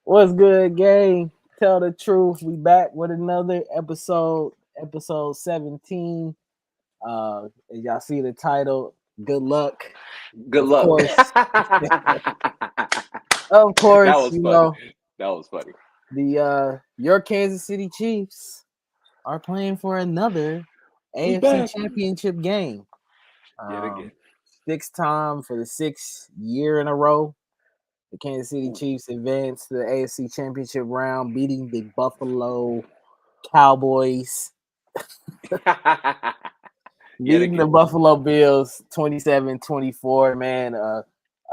What's good, gang? Tell the truth. We back with another episode 17. As y'all see the title, good luck. Good Of luck. course, that of course, was funny. That was funny. the your Kansas City Chiefs are playing for another We AFC back championship game. yet again. Sixth time for the sixth year in a row. The Kansas City Ooh. Chiefs advanced to the AFC championship round, beating the Buffalo Cowboys, Yet beating the again. Buffalo Bills 27-24. Man, a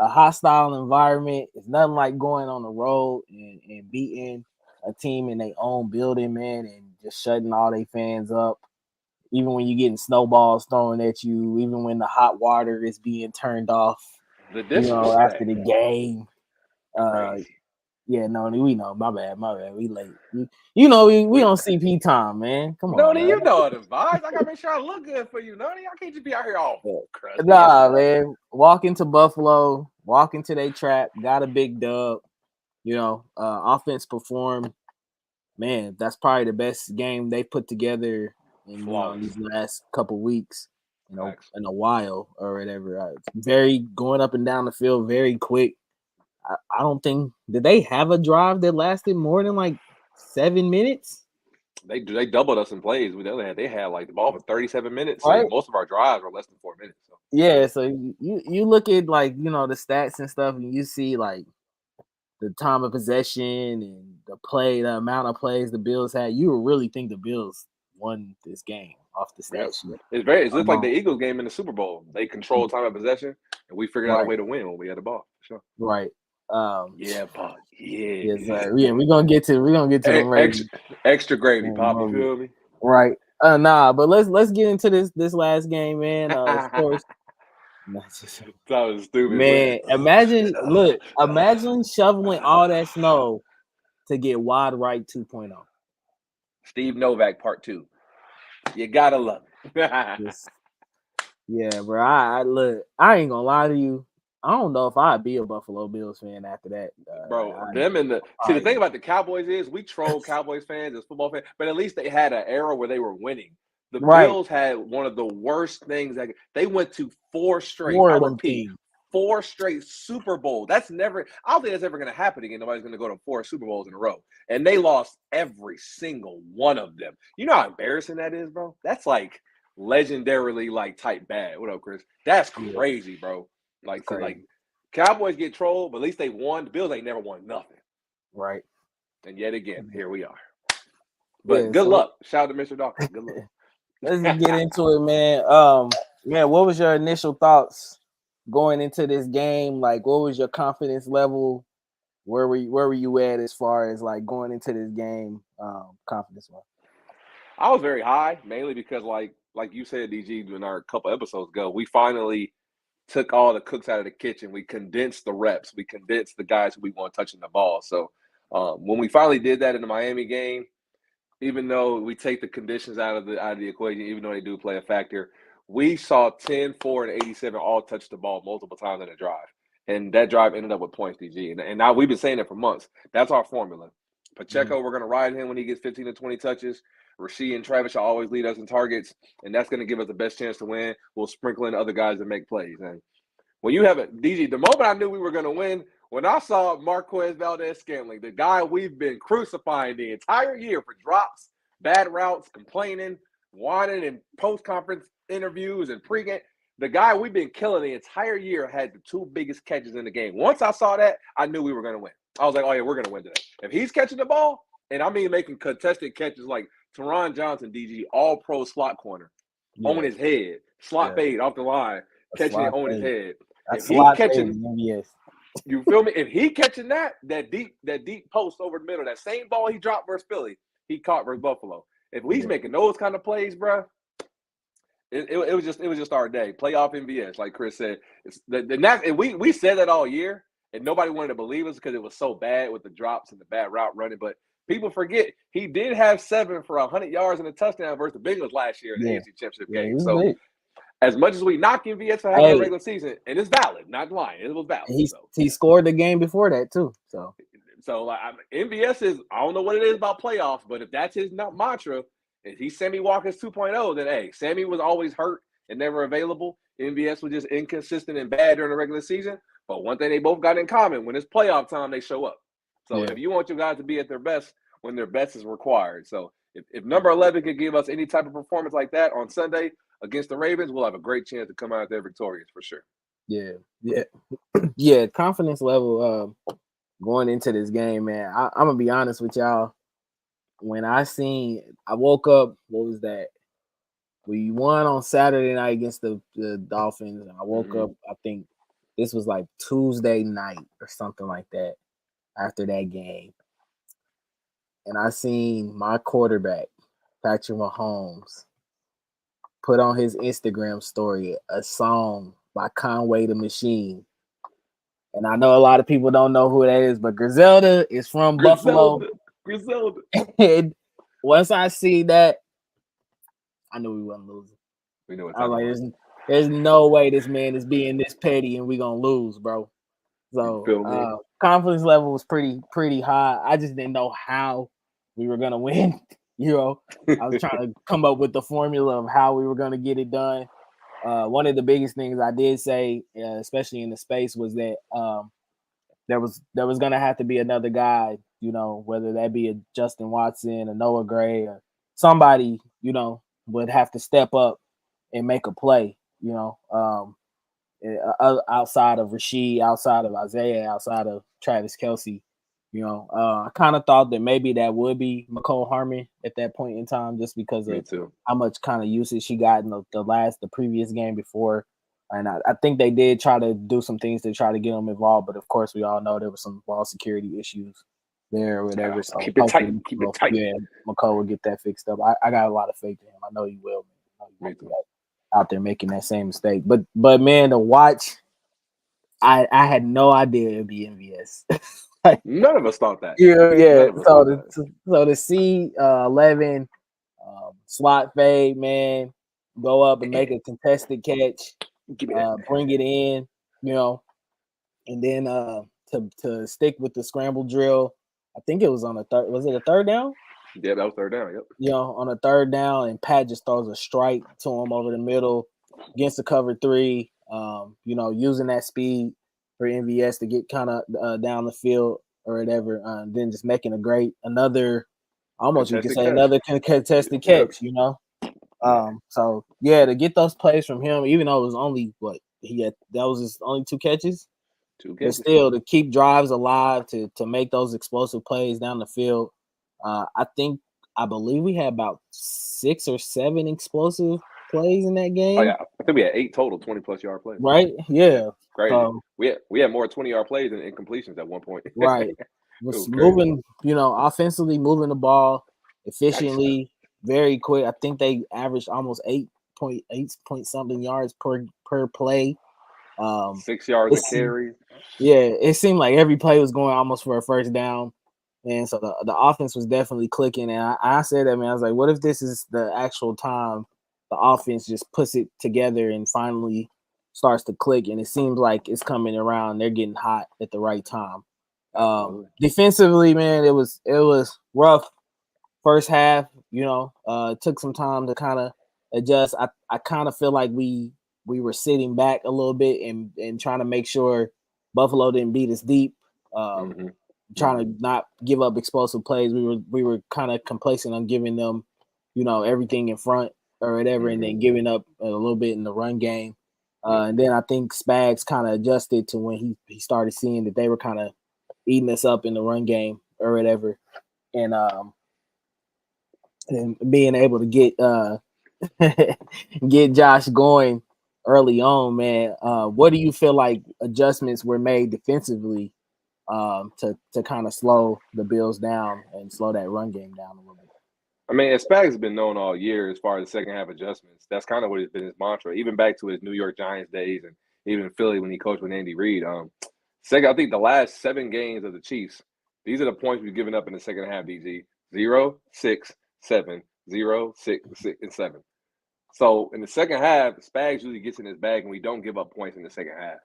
hostile environment. It's nothing like going on the road and beating a team in their own building, man, and just shutting all their fans up. Even when you're getting snowballs thrown at you, even when the hot water is being turned off, The after disrespect. the game. Uh, Crazy. yeah, no, we know. My bad. We late. We We, on CP time, man. Come on, Noni, man. you know the vibes. I gotta make sure I look good for you, Noni. I can't just be out here all crusty and Nah, stuff. man. Walk into Buffalo, walk into their trap, got a big dub. Offense performed. Man, that's probably the best game they put together in Flawless. these last couple weeks. Facts. In a while or whatever. Very going up and down the field, very quick. I don't think did they have a drive that lasted more than like 7 minutes. They doubled us in plays. They had like the ball for 37 minutes. So Right. most of our drives were less than 4 minutes. So Yeah, so you look at like the stats and stuff, and you see like the time of possession and the amount of plays the Bills had. You would really think the Bills won this game off the yeah. stat sheet It's just like the alone. Eagles game in the Super Bowl. They controlled time of possession and we figured out a Right, way to win when we had the ball. Sure. right. Yeah, Pop. Yeah. Yes, sir. Yeah, we're gonna get to them Extra, Ravens. extra gravy, Pop. You feel me? Right. Nah, but let's get into this last game, man. Of course. That was stupid. Man, imagine shoveling all that snow to get wide right 2.0. Steve Novak Part 2. You gotta love it. Yes. Yeah, bro. I look. I ain't gonna lie to you. I don't know if I'd be a Buffalo Bills fan after that. Bro, them and the thing about the Cowboys is we troll Cowboys fans as football fans, but at least they had an era where they were winning. The Right. Bills had one of the worst things that they went to four straight. Four I of them repeat, teams. four straight Super Bowl. That's never. I don't think that's ever going to happen again. Nobody's going to go to four Super Bowls in a row, and they lost every single one of them. You know how embarrassing that is, bro. That's like legendarily like type bad. What up, Chris? That's Yeah, crazy, bro. it's So crazy. Cowboys get trolled, but at least they won. The Bills ain't never won nothing. Right. And yet again, here we are. But Yeah. good So luck. Shout out to Mr. Dawkins. Good let's just luck. get into it, man. Man, what was your initial thoughts going into this game? Like, what was your confidence level? Where were you at as far as like going into this game? Confidence wise. I was very high, mainly because like you said, DG, in our couple episodes ago, we finally took all the cooks out of the kitchen. We condensed the reps. We condensed the guys who we want touching the ball. So when we finally did that in the Miami game, even though we take the conditions out of the equation, even though they do play a factor, we saw 10, 4, and 87 all touch the ball multiple times in a drive. And that drive ended up with points, DG. And now we've been saying it for months. That's our formula. Pacheco, we're going to ride him when he gets 15 to 20 touches. Rasheed and Travis shall always lead us in targets, and that's going to give us the best chance to win. We'll sprinkle in other guys that make plays. And when you have it, DG, the moment I knew we were going to win, when I saw Marquez Valdez-Scantling, the guy we've been crucifying the entire year for drops, bad routes, complaining, whining in post-conference interviews and pregame, the guy we've been killing the entire year had the two biggest catches in the game. Once I saw that, I knew we were going to win. I was like, oh, yeah, we're going to win today. If he's catching the ball, and I mean making contested catches like Teron Johnson, DG, all-pro slot corner, on his head, slot fade off the line, catching it on his head. If he catching, Yes. you feel me? If he catching that deep post over the middle, that same ball he dropped versus Philly, he caught versus Buffalo. If he's making those kind of plays, bro, it was just our day. Playoff MVS, like Chris said. We said that all year, and nobody wanted to believe us because it was so bad with the drops and the bad route running. But people forget he did have 7 for 100 yards and a touchdown versus the Bengals last year in the AFC Championship game. So big. as much as we knock MVS for having a regular season, and it's valid, not lying, it was valid. He scored the game before that too. So So like MVS is, I don't know what it is about playoffs, but if that's his mantra, if he's Sammy Watkins 2.0, then hey, Sammy was always hurt and never available. MVS was just inconsistent and bad during the regular season. But one thing they both got in common, when it's playoff time, they show up. So if you want your guys to be at their best when their best is required. So if number 11 could give us any type of performance like that on Sunday against the Ravens, we'll have a great chance to come out there victorious for sure. Yeah. Confidence level going into this game, man. I'm gonna be honest with y'all. When I woke up. What was that? We won on Saturday night against the Dolphins, and I woke up. I think this was like Tuesday night or something like that. After that game, and I seen my quarterback, Patrick Mahomes, put on his Instagram story a song by Conway the Machine. And I know a lot of people don't know who that is, but Griselda is from Buffalo. Griselda. And once I see that, I knew we wasn't losing. We know what I was like, there's no way this man is being this petty and we gonna lose, bro. So confidence level was pretty high. I just didn't know how we were gonna win. I was trying to come up with the formula of how we were gonna get it done. One of the biggest things I did say, especially in the space, was that there was gonna have to be another guy, whether that be a Justin Watson, a Noah Gray, or somebody, would have to step up and make a play, outside of Rashid, outside of Isaiah, outside of Travis Kelce. I kind of thought that maybe that would be McCole Harmon at that point in time, just because of how much kind of usage he got in the previous game before. And I think they did try to do some things to try to get him involved, but of course we all know there were some ball security issues there or whatever. So keep it tight. Yeah, McCole will get that fixed up. I got a lot of faith in him. I know he will. Man. Out there making that same mistake. But man, to watch, I had no idea it'd be MVS. None of us thought that. Yeah. So to see 11 slot fade, man, go up and make a contested catch, bring it in, and then to stick with the scramble drill. I think it was on a third. Was it a third down? Yeah, that was third down. Yep. On a third down, and Pat just throws a strike to him over the middle against the cover 3. Using that speed for MVS to get kind of down the field or whatever, then just making another contested catch. So yeah, to get those plays from him, even though it was only that was his only 2 catches. But still, to keep drives alive, to make those explosive plays down the field. I believe we had about 6 or 7 explosive plays in that game. Oh yeah, I think we had 8 total 20+ yard plays. Right? Yeah. Crazy. We had more 20-yard plays than incompletions at one point. Right. Was moving, offensively moving the ball efficiently, very quick. I think they averaged almost 8 point something yards per play. 6 yards a carry. Yeah, it seemed like every play was going almost for a first down. And so the offense was definitely clicking. And I said that, man, I was like, what if this is the actual time the offense just puts it together and finally starts to click? And it seems like it's coming around. They're getting hot at the right time. Defensively, man, it was rough first half. It took some time to kind of adjust. I kind of feel like we were sitting back a little bit and trying to make sure Buffalo didn't beat us deep. Trying to not give up explosive plays. We were kind of complacent on giving them, everything in front or whatever, and then giving up a little bit in the run game. And then I think Spags kind of adjusted to when he started seeing that they were kind of eating us up in the run game or whatever, and being able to get Josh going early on, man. What do you feel like adjustments were made defensively to kind of slow the Bills down and slow that run game down a little bit? I mean, Spags has been known all year as far as second half adjustments. That's kind of what has been his mantra, even back to his New York Giants days and even Philly when he coached with Andy Reid. I think the last 7 games of the Chiefs, these are the points we've given up in the second half, DG. 0, 6, 7, 0, 6, 6, and 7. So in the second half, Spags usually gets in his bag and we don't give up points in the second half.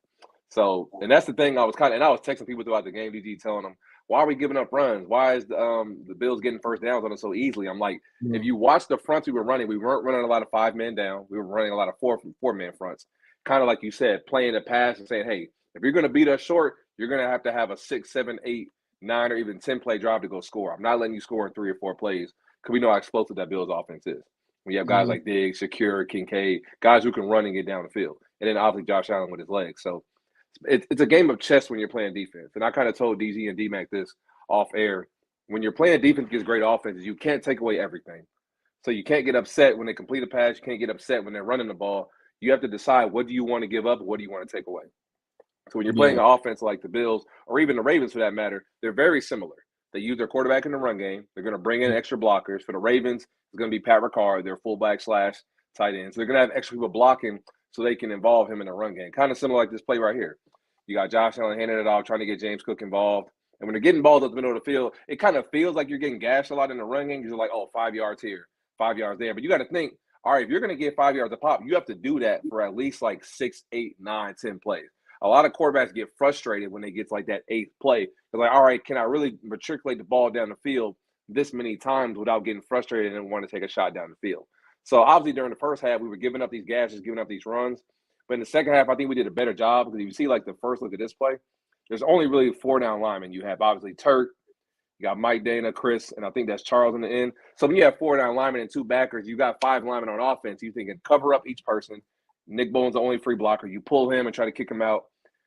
So, and that's the thing. I was texting people throughout the game, DG, telling them, why are we giving up runs? Why is the Bills getting first downs on us so easily? I'm like, if you watch the fronts we were running, we weren't running a lot of 5 men down. We were running a lot of four-man fronts. Kind of like you said, playing the pass and saying, hey, if you're going to beat us short, you're going to have a 6, 7, 8, 9, or even 10 play drive to go score. I'm not letting you score in 3 or 4 plays because we know how explosive that Bills offense is. We have guys like Diggs, Shakir, Kincaid, guys who can run and get down the field, and then obviously Josh Allen with his legs. So it's a game of chess when you're playing defense. And I kind of told DZ and DMAC this off air. When you're playing defense against great offenses, you can't take away everything. So you can't get upset when they complete a pass. You can't get upset when they're running the ball. You have to decide, what do you want to give up and what do you want to take away. So when you're playing an offense like the Bills or even the Ravens for that matter, they're very similar. They use their quarterback in the run game. They're going to bring in extra blockers. For the Ravens, it's going to be Pat Ricard, their fullback / tight end. So they're going to have extra people blocking so they can involve him in the run game. Kind of similar like this play right here. You got Josh Allen handing it off, trying to get James Cook involved. And when they're getting balls up the middle of the field, it kind of feels like you're getting gashed a lot in the run game. You're like, 5 yards here, 5 yards there. But you got to think, all right, if you're going to get 5 yards a pop, you have to do that for at least like 6, 8, 9, 10 plays. A lot of quarterbacks get frustrated when they get to like that 8th play. They're like, all right, can I really matriculate the ball down the field this many times without getting frustrated and want to take a shot down the field? So obviously during the first half, we were giving up these gashes, giving up these runs. But in the second half, I think we did a better job because if you see like the first look at this play, there's only really 4 down linemen. You have obviously Turk, you got Mike, Dana, Chris, and I think that's Charles in the end. So when you have 4 down linemen and 2 backers, you got 5 linemen on offense. You thinking cover up each person. Nick Bowen's the only free blocker. You pull him and try to kick him out.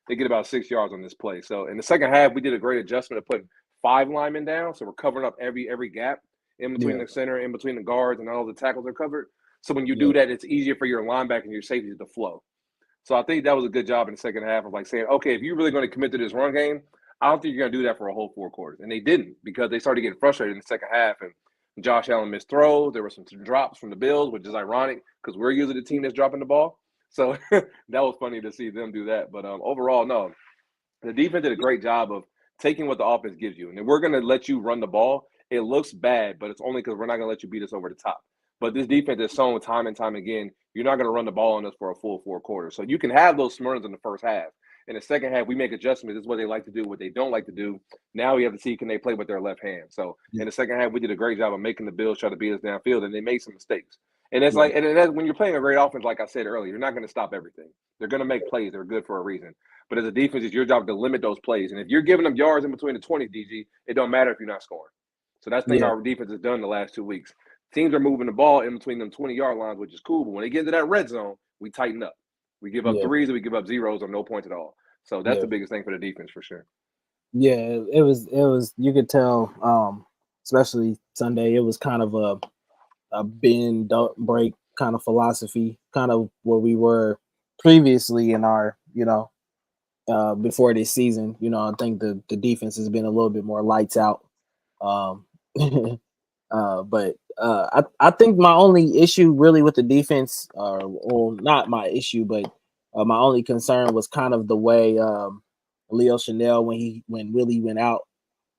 They get about 6 yards on this play. So in the second half, we did a great adjustment of putting 5 linemen down. So we're covering up every gap in between the center, in between the guards, and all the tackles are covered. So when you do that, it's easier for your linebacker and your safeties to flow. So I think that was a good job in the second half of like saying, okay, if you're really going to commit to this run game, I don't think you're going to do that for a whole 4 quarters. And they didn't because they started getting frustrated in the second half. And Josh Allen missed throws. There were some drops from the Bills, which is ironic because we're usually the team that's dropping the ball. So that was funny to see them do that. But overall, no. The defense did a great job of taking what the offense gives you. And if we're going to let you run the ball, it looks bad, but it's only because we're not going to let you beat us over the top. But this defense has shown time and time again, you're not going to run the ball on us for a full 4 quarters. So you can have those smurns in the first half. In the second half, we make adjustments. This is what they like to do, what they don't like to do. Now we have to see, can they play with their left hand? So in the second half, we did a great job of making the Bills try to beat us downfield, and they made some mistakes. And it's like, and that's, when you're playing a great offense, like I said earlier, you're not going to stop everything. They're going to make plays. They're good for a reason. But as a defense, it's your job to limit those plays. And if you're giving them yards in between the 20s, DG, it don't matter if you're not scoring. So that's the thing our defense has done the last 2 weeks. Teams are moving the ball in between them 20-yard lines, which is cool. But when they get into that red zone, we tighten up. We give up threes and we give up zeros or no points at all. So that's the biggest thing for the defense for sure. Yeah, it was you could tell, especially Sunday, it was kind of a bend, don't break kind of philosophy, kind of where we were previously in our, before this season. I think the defense has been a little bit more lights out. But I think my only issue really with the defense, or not my issue, but my only concern was kind of the way Leo Chanel when Willie went out,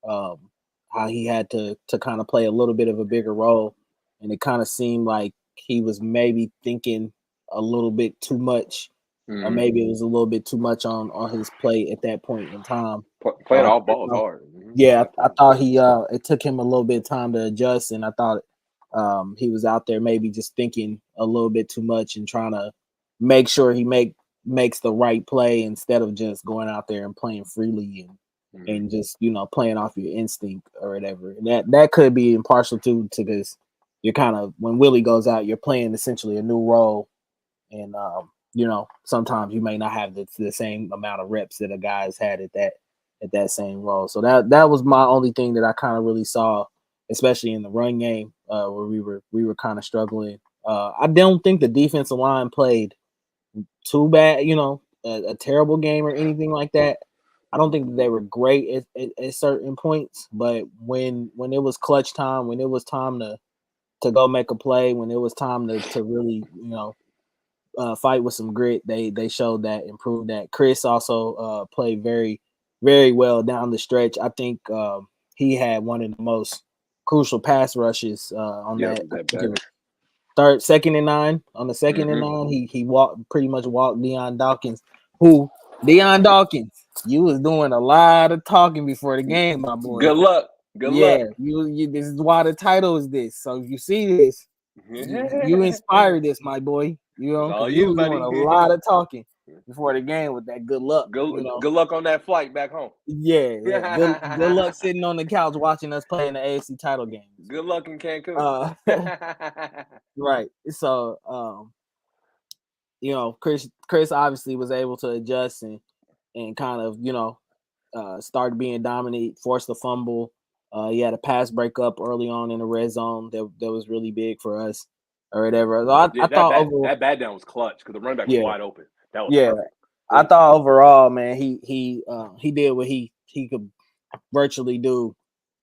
how he had to kind of play a little bit of a bigger role, and it kind of seemed like he was maybe thinking a little bit too much, or maybe it was a little bit too much on his play at that point in time. Playing all balls hard. Yeah, I thought it took him a little bit of time to adjust, and I thought he was out there maybe just thinking a little bit too much and trying to make sure he makes the right play instead of just going out there and playing freely and just playing off your instinct or whatever. And that could be impartial to this. You're kind of, when Willie goes out, you're playing essentially a new role, and sometimes you may not have the same amount of reps that a guy's had at that same role. So that was my only thing that I kind of really saw, especially in the run game, where we were kind of struggling. I don't think the defensive line played too bad, a terrible game or anything like that. I don't think that they were great at certain points, but when it was clutch time, when it was time to go make a play, when it was time to really fight with some grit, they showed that, improved that. Chris also played very, very well down the stretch. I think he had one of the most crucial pass rushes on that second and 9. On the second and 9, he pretty much walked Deion Dawkins, who Deion Dawkins, you was doing a lot of talking before the game, my boy. Good luck. Good luck. Yeah, you. This is why the title is this. So if you see this, you inspired this, my boy. You know, It's all because you you, was doing buddy. a lot of talking before the game with that good luck. You know, Good luck on that flight back home. yeah. Good luck sitting on the couch watching us play in the AFC title game. Good luck in Cancun. Right. So, you know, Chris obviously was able to adjust and kind of, you know, started being dominant, forced a fumble. He had a pass breakup early on in the red zone that was really big for us or whatever. So I thought overall, that bad down was clutch because the running back was yeah, wide open. That was yeah. perfect. I thought overall, man, he did what he could virtually do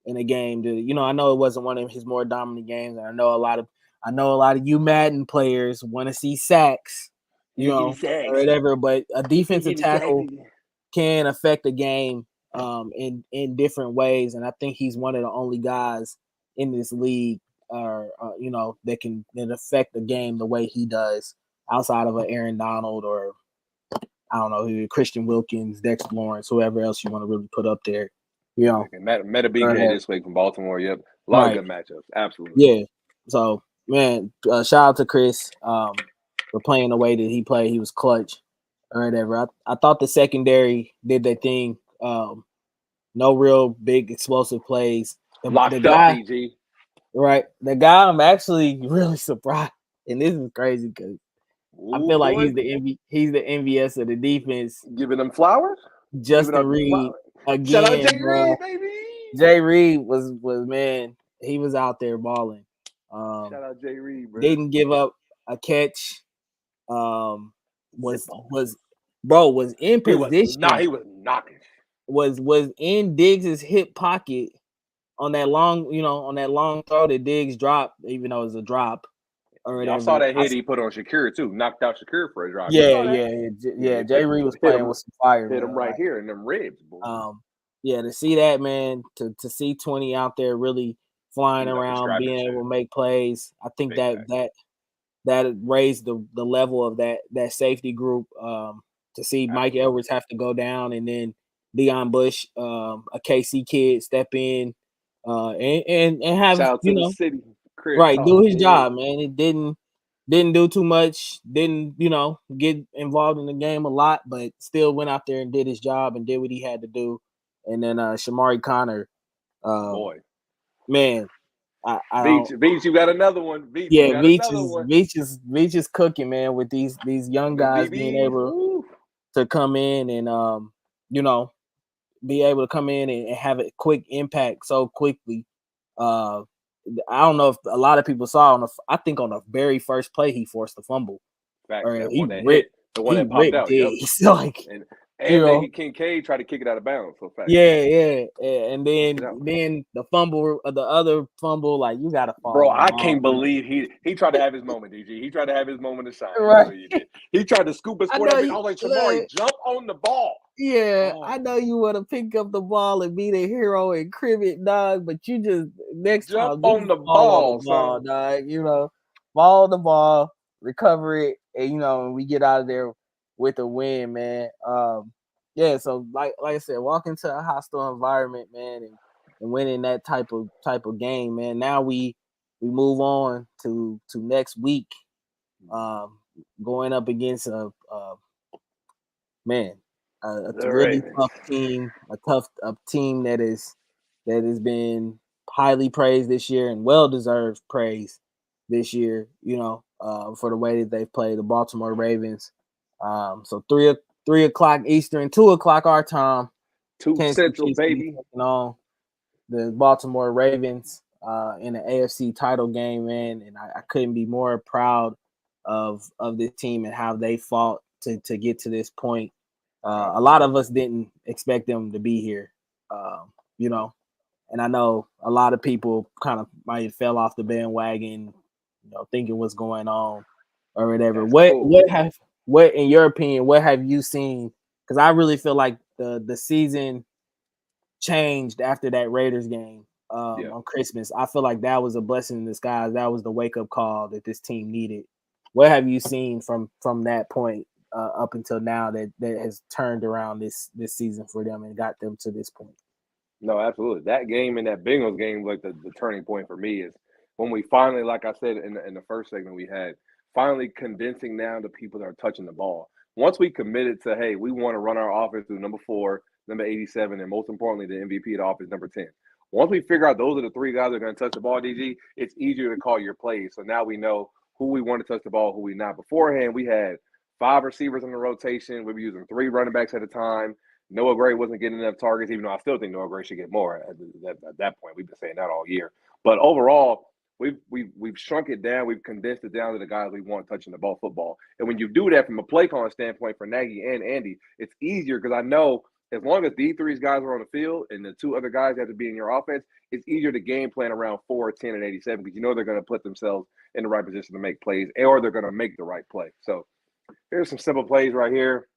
in a game. You know, I know it wasn't one of his more dominant games, and I know a lot of you Madden players want to see sacks, you know, or whatever. But a defensive tackle can affect the game in different ways, and I think he's one of the only guys in this league, you know, that can affect the game the way he does, outside of an Aaron Donald or I don't know, Christian Wilkins, Dex Lawrence, whoever else you want to really put up there. You know, Met a BK this week from Baltimore. Yep, a lot of good matchups. Absolutely. Yeah. So, man, shout out to Chris for playing the way that he played. He was clutch or whatever. I thought the secondary did their thing. No real big explosive plays. Locked The up, guy, DG. right? The guy I'm actually really surprised, and this is crazy because I feel like he's the MVS of the defense. Giving them flowers. Justin Reed again. Shout out Jay Reed, baby. Jay Reed was man, he was out there balling. Shout out Jay Reed, bro. Didn't give up a catch. Was in position. He was knocking. Was in Diggs's hip pocket on that long throw that Diggs dropped, even though it was a drop. Or whatever. Y'all saw that hit he put on Shakir too. Knocked out Shakir for a drive. Yeah. Jay Reed was playing with some fire. Hit him right here in them ribs, boy. Yeah, to see that, man, to see 20 out there really flying around, being able to make plays. I think that raised the level of that safety group. To see Mike Edwards have to go down, and then Deion Bush, a KC kid, step in, and have shout out to the city, Chris, right, do his job, man. It didn't do too much, didn't get involved in the game a lot, but still went out there and did his job and did what he had to do. And then Shamari Connor, boy, man, Beach, you got another one. Beach is cooking, man, with these young guys being able to come in and be able to come in and have a quick impact so quickly. I don't know if a lot of people saw I think on the very first play he forced the fumble. The one that popped out. Yep. Then Kincaid tried to kick it out of bounds. So fast. Yeah. And then the fumble, the other fumble, like you gotta fall. Bro, I can't believe he tried to have his moment, DG. He tried to have his moment to shine. Right. He tried to scoop us for that. I was like, Shamari, jump on the ball. Yeah, I know you want to pick up the ball and be the hero and crib it, dog, but you just jump on the ball, dog. Ball the ball, recover it, and we get out of there with a win, man. Yeah, so like I said, walk into a hostile environment, man, and winning that type of game, man. Now we move on to next week, going up against a really tough team, a team that has been highly praised this year and well-deserved praise this year, for the way that they've played, the Baltimore Ravens. So 3 o'clock Eastern, 2 o'clock our time. 2 Central, baby. On the Baltimore Ravens in the AFC title game, man. And I couldn't be more proud of this team and how they fought to get to this point. A lot of us didn't expect them to be here, and I know a lot of people kind of might have fell off the bandwagon, thinking what's going on or whatever. What in your opinion, what have you seen? Because I really feel like the season changed after that Raiders game on Christmas. I feel like that was a blessing in disguise. That was the wake up call that this team needed. What have you seen from that point up until now that has turned around this season for them and got them to this point. No, absolutely. That game and that Bengals game, like the turning point for me is when we finally, like I said in the first segment we had, finally condensing down the people that are touching the ball. Once we committed to, hey, we want to run our offense through number 4, number 87, and most importantly, the MVP of the offense, number 10. Once we figure out those are the 3 guys that are going to touch the ball, DG, it's easier to call your plays. So now we know who we want to touch the ball, who we not. Beforehand, we had 5 receivers in the rotation. We were using 3 running backs at a time. Noah Gray wasn't getting enough targets, even though I still think Noah Gray should get more at that point. We've been saying that all year. But overall, we've shrunk it down. We've condensed it down to the guys we want touching the ball football. And when you do that from a play calling standpoint for Nagy and Andy, it's easier because I know as long as these 3 guys are on the field and the 2 other guys have to be in your offense, it's easier to game plan around 4, 10, and 87 because you know they're going to put themselves in the right position to make plays or they're going to make the right play. So here's some simple plays right here.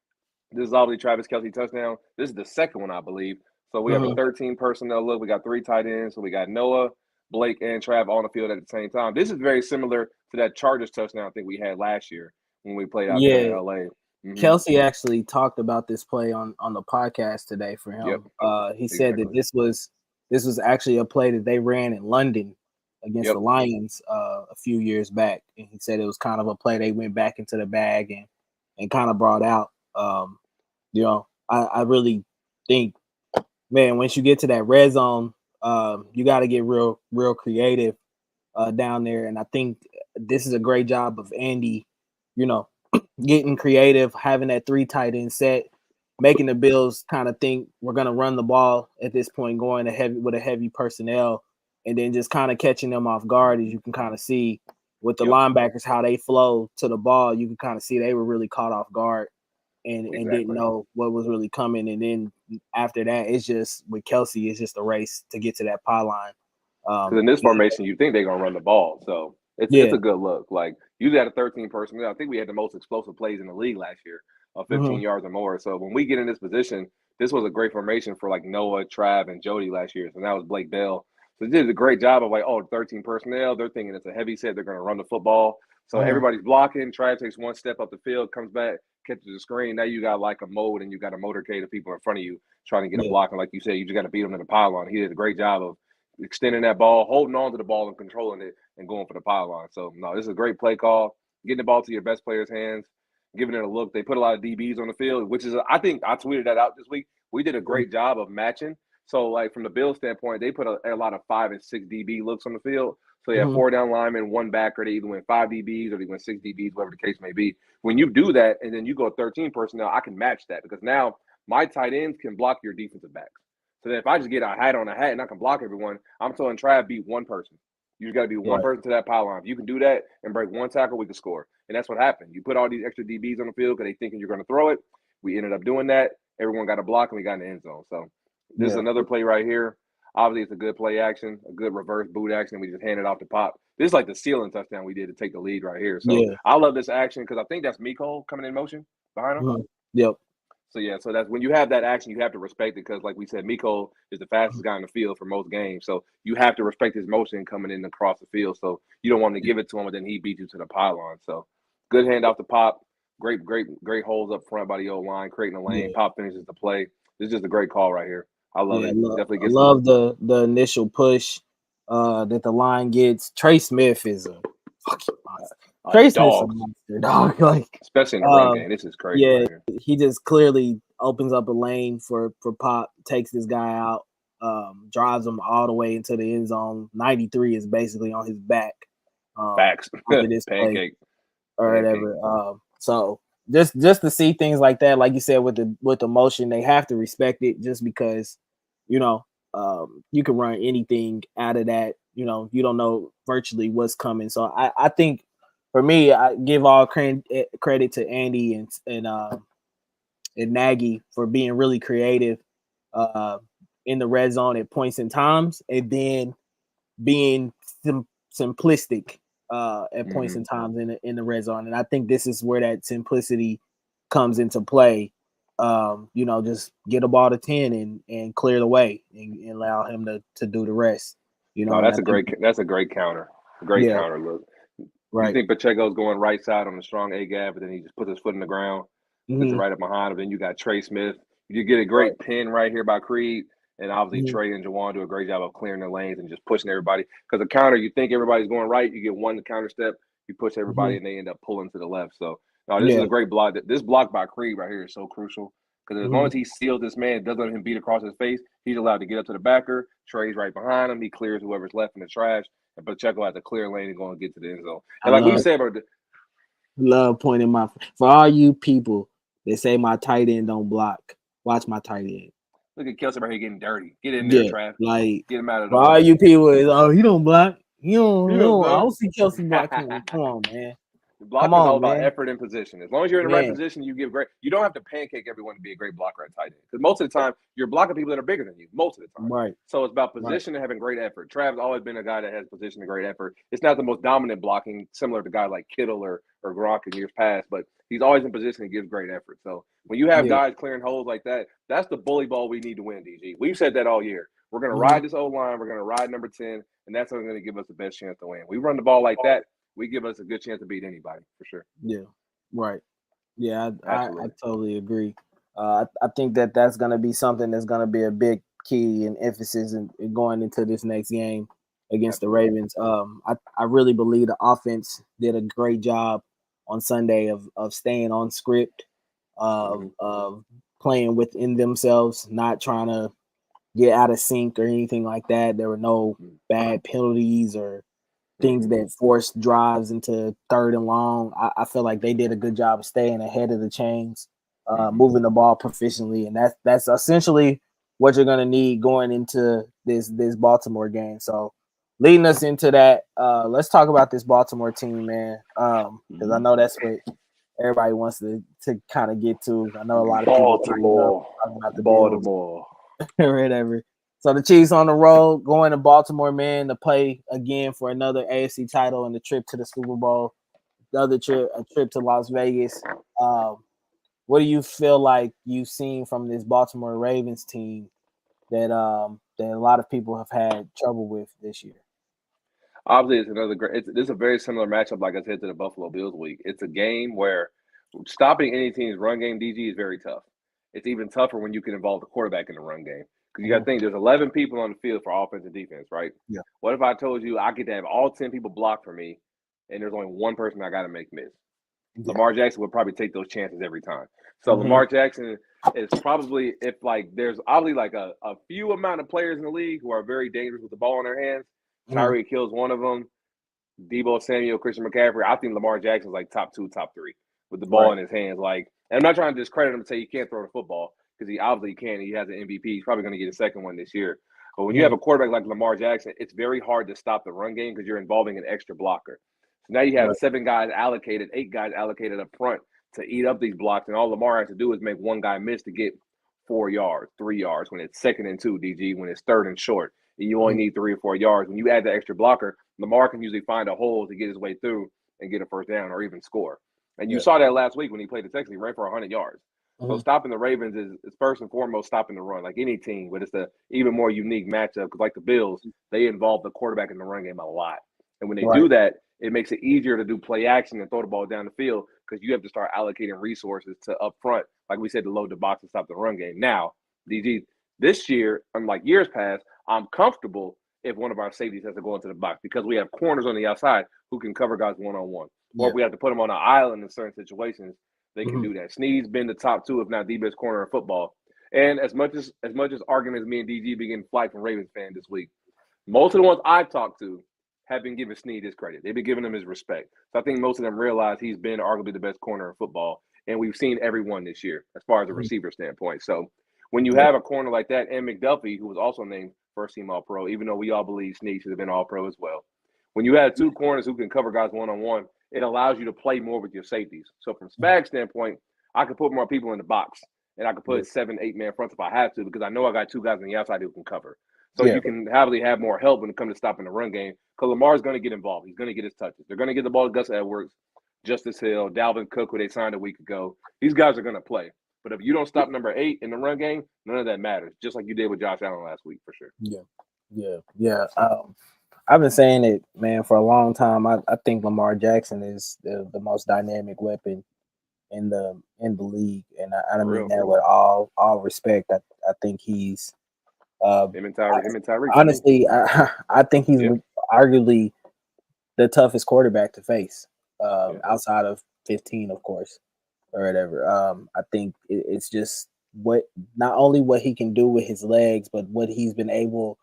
This is obviously Travis Kelce touchdown. This is the second one, I believe. So we have a 13 personnel look. We got 3 tight ends. So we got Noah, Blake, and Trav on the field at the same time. This is very similar to that Chargers touchdown I think we had last year when we played out there in LA. Kelce actually talked about this play on the podcast today for him. Yep. He said that this was actually a play that they ran in London against the Lions a few years back, and he said it was kind of a play they went back into the bag and kind of brought out. You know, I really think, man, once you get to that red zone, you got to get real creative down there, and I think this is a great job of Andy, you know, getting creative, having that 3 tight end set, making the Bills kind of think we're going to run the ball at this point, going with a heavy personnel, and then just kind of catching them off guard. As you can kind of see with the linebackers, how they flow to the ball, you can kind of see they were really caught off guard and didn't know what was really coming. And then after that, it's just with Kelce, it's just a race to get to that pylon. Because in this formation, you think they're going to run the ball. So it's a good look. Like, you had a 13 personnel. I think we had the most explosive plays in the league last year of 15 yards or more. So when we get in this position, this was a great formation for like Noah, Trav, and Jody last year. So that was Blake Bell. So they did a great job of 13 personnel. They're thinking it's a heavy set. They're going to run the football. So everybody's blocking. Trav takes 1 step up the field, comes back, catches the screen. Now you got like a mode and you got a motorcade of people in front of you trying to get a block. And like you said, you just got to beat them in the pylon. He did a great job of extending that ball, holding on to the ball and controlling it and going for the pylon. So, no, this is a great play call. Getting the ball to your best player's hands, giving it a look. They put a lot of DBs on the field, which is, I think I tweeted that out this week. We did a great job of matching. So, like, from the Bills standpoint, they put a lot of 5 and 6 DB looks on the field. So, you have 4 down linemen, 1 backer. They either went 5 DBs or they went 6 DBs, whatever the case may be. When you do that and then you go 13 personnel, I can match that because now my tight ends can block your defensive backs. So that if I just get a hat on a hat and I can block everyone, I'm telling Trav beat 1 person. You just got to beat 1 person to that pylon. If you can do that and break 1 tackle, we can score. And that's what happened. You put all these extra DBs on the field because they thinking you're going to throw it. We ended up doing that. Everyone got a block and we got in the end zone. So this is another play right here. Obviously, it's a good play action, a good reverse boot action. We just handed off the pop. This is like the ceiling touchdown we did to take the lead right here. So I love this action because I think that's Miko coming in motion behind him. So that's when you have that action, you have to respect it because, like we said, Miko is the fastest guy in the field for most games. So you have to respect his motion coming in across the field. So you don't want to give it to him, and then he beat you to the pylon. So good hand off the pop. Great holes up front by the old line, creating a lane. Pop finishes the play. This is just a great call right here. I love it. Definitely gets. I love the initial push that the line gets. Trey Smith is a fucking monster. Trey Smith's a monster, dog. Like, especially in the run game, this is crazy. Yeah, right here. He just clearly opens up a lane for Pop, takes this guy out, drives him all the way into the end zone. 93 is basically on his back. Facts. After this Pancake or whatever. So just to see things like that, like you said, with the motion, they have to respect it just because, you can run anything out of that. You don't know virtually what's coming. So I think for me, I give all credit to Andy and Nagy for being really creative in the red zone at points and times, and then being simplistic at points and times in the red zone. And I think this is where that simplicity comes into play. Just get a ball to 10 and clear the way and allow him to do the rest. That's a great counter. Great counter look. Right. You think Pacheco's going right side on a strong A gap, and then he just puts his foot in the ground. puts it Mm-hmm. right up behind him. Then you got Trey Smith. You get a Right. great pin right here by Creed. And obviously Mm-hmm. Trey and Jawan do a great job of clearing the lanes and just pushing everybody. Because the counter, you think everybody's going right, you get one counter step, you push Mm-hmm. everybody, and they end up pulling to the left. So, no, this is Yeah. a great block. This block by Creed right here is so crucial. Because as long Mm-hmm. as he seals this man, doesn't let him beat across his face, he's allowed to get up to the backer. Trey's right behind him. He clears whoever's left in the trash. And Pacheco has a clear lane and going to get to the end zone. I And like we love said, bro, pointing my for all you people that say my tight end don't block. Watch my tight end. look at Kelsey right here getting dirty. Get in there, Yeah, Trav. like Get him out of the for all way. you people is he don't block. You don't, You you know, don't I bro. don't see Kelsey block. Come on, man. Come Blocking is all on, about man. effort and position. As long as you're in the right Man. position, you give great. You don't have to pancake everyone to be a great blocker at tight end. Because most of the time, you're blocking people that are bigger than you. Most of the time. Right. So it's about Right. position and having great effort. Trav's always been a guy that has position and great effort. It's not the most dominant blocking, similar to guys like Kittle or Gronk in years past, but he's always in position and gives great effort. So when you have Yeah. guys clearing holes like that, that's the bully ball we need to win, DG. We've said that all year. We're going to Mm-hmm. ride this O line. We're going to ride number 10, and that's what's going to give us the best chance to win. We run the ball like that, we give us a good chance to beat anybody for sure. Yeah. Right. Yeah, I Absolutely. totally agree. I think that's going to be something that's going to be a big key and emphasis in going into this next game against the Absolutely. Ravens. I really believe the offense did a great job on Sunday of staying on script, of playing within themselves, not trying to get out of sync or anything like that. There were no bad penalties or things that forced drives into third and long. I feel like they did a good job of staying ahead of the chains, moving the ball proficiently, and that's essentially what you're gonna need going into this Baltimore game. So, leading us into that, let's talk about this Baltimore team, man, because I know that's what everybody wants to kind of get to. I know a lot of people Baltimore. talking about the Bills Baltimore. or whatever. So the Chiefs on the road, going to Baltimore, man, to play again for another AFC title and the trip to the Super Bowl. The other trip, a trip to Las Vegas. What do you feel like you've seen from this Baltimore Ravens team that a lot of people have had trouble with this year? Obviously, it's another great. This is a very similar matchup, like I said, to the Buffalo Bills week. It's a game where stopping any team's run game, DG, is very tough. It's even tougher when you can involve the quarterback in the run game because you got to Mm-hmm. think there's 11 people on the field for offense and defense, right? Yeah. What if I told you I get to have all 10 people block for me, and there's only one person I got to make miss? Yeah. Lamar Jackson would probably take those chances every time. So Mm-hmm. Lamar Jackson is probably, if like there's obviously like a few amount of players in the league who are very dangerous with the ball in their hands. Mm-hmm. Tyreek Hill's one of them. Debo Samuel, Christian McCaffrey. I think Lamar Jackson's like top 2, top 3 with the ball Right. in his hands. Like, and I'm not trying to discredit him and say he can't throw the football because he obviously can. He has an MVP. He's probably going to get a second one this year. But when you have Mm-hmm. a quarterback like Lamar Jackson, it's very hard to stop the run game because you're involving an extra blocker. So now you have Right. 7 guys allocated, 8 guys allocated up front to eat up these blocks, and all Lamar has to do is make one guy miss to get 4 yards, 3 yards when it's 2nd and 2, DG, when it's 3rd and short, and you only Mm-hmm. need 3 or 4 yards. When you add the extra blocker, Lamar can usually find a hole to get his way through and get a first down or even score. And you Yeah. saw that last week when he played the Texans, he ran for 100 yards. So Mm-hmm. stopping the Ravens is first and foremost stopping the run, like any team, but it's an even more unique matchup because, like the Bills, they involve the quarterback in the run game a lot. And when they Right. do that, it makes it easier to do play action and throw the ball down the field because you have to start allocating resources to up front, like we said, to load the box and stop the run game. Now, DG, this year, unlike years past, I'm comfortable if one of our safeties has to go into the box because we have corners on the outside who can cover guys one-on-one. Or Yeah. if we have to put them on an island in certain situations, they can Mm-hmm. do that. Snead's been the top 2, if not the best corner in football. And as much as arguments me and DG be getting flack from Ravens fans this week, most of the ones I've talked to have been giving Snead his credit. They've been giving him his respect. So I think most of them realize he's been arguably the best corner in football. And we've seen everyone this year as far as a Mm-hmm. receiver standpoint. So when you Yeah. have a corner like that and McDuffie, who was also named first team All Pro, even though we all believe Snead should have been All Pro as well. When you have 2 corners who can cover guys one-on-one, it allows you to play more with your safeties. So from Spag's standpoint, I can put more people in the box and I can Yeah. put 7, 8-man fronts if I have to because I know I got 2 guys on the outside who can cover. So Yeah. you can have more help when it comes to stopping the run game because Lamar's going to get involved. He's going to get his touches. They're going to get the ball to Gus Edwards, Justice Hill, Dalvin Cook, who they signed a week ago. These guys are going to play. But if you don't stop number 8 in the run game, none of that matters, just like you did with Josh Allen last week for sure. Yeah. Yeah. Yeah. I've been saying it, man, for a long time. I think Lamar Jackson is the most dynamic weapon in the league, and I For mean real. that with all respect. I think he's uh, I, Him and Tyreek to me. honestly I think he's Yeah. arguably the toughest quarterback to face, Yeah. outside of 15, of course, or whatever. I think it's just what not only what he can do with his legs, but what he's been able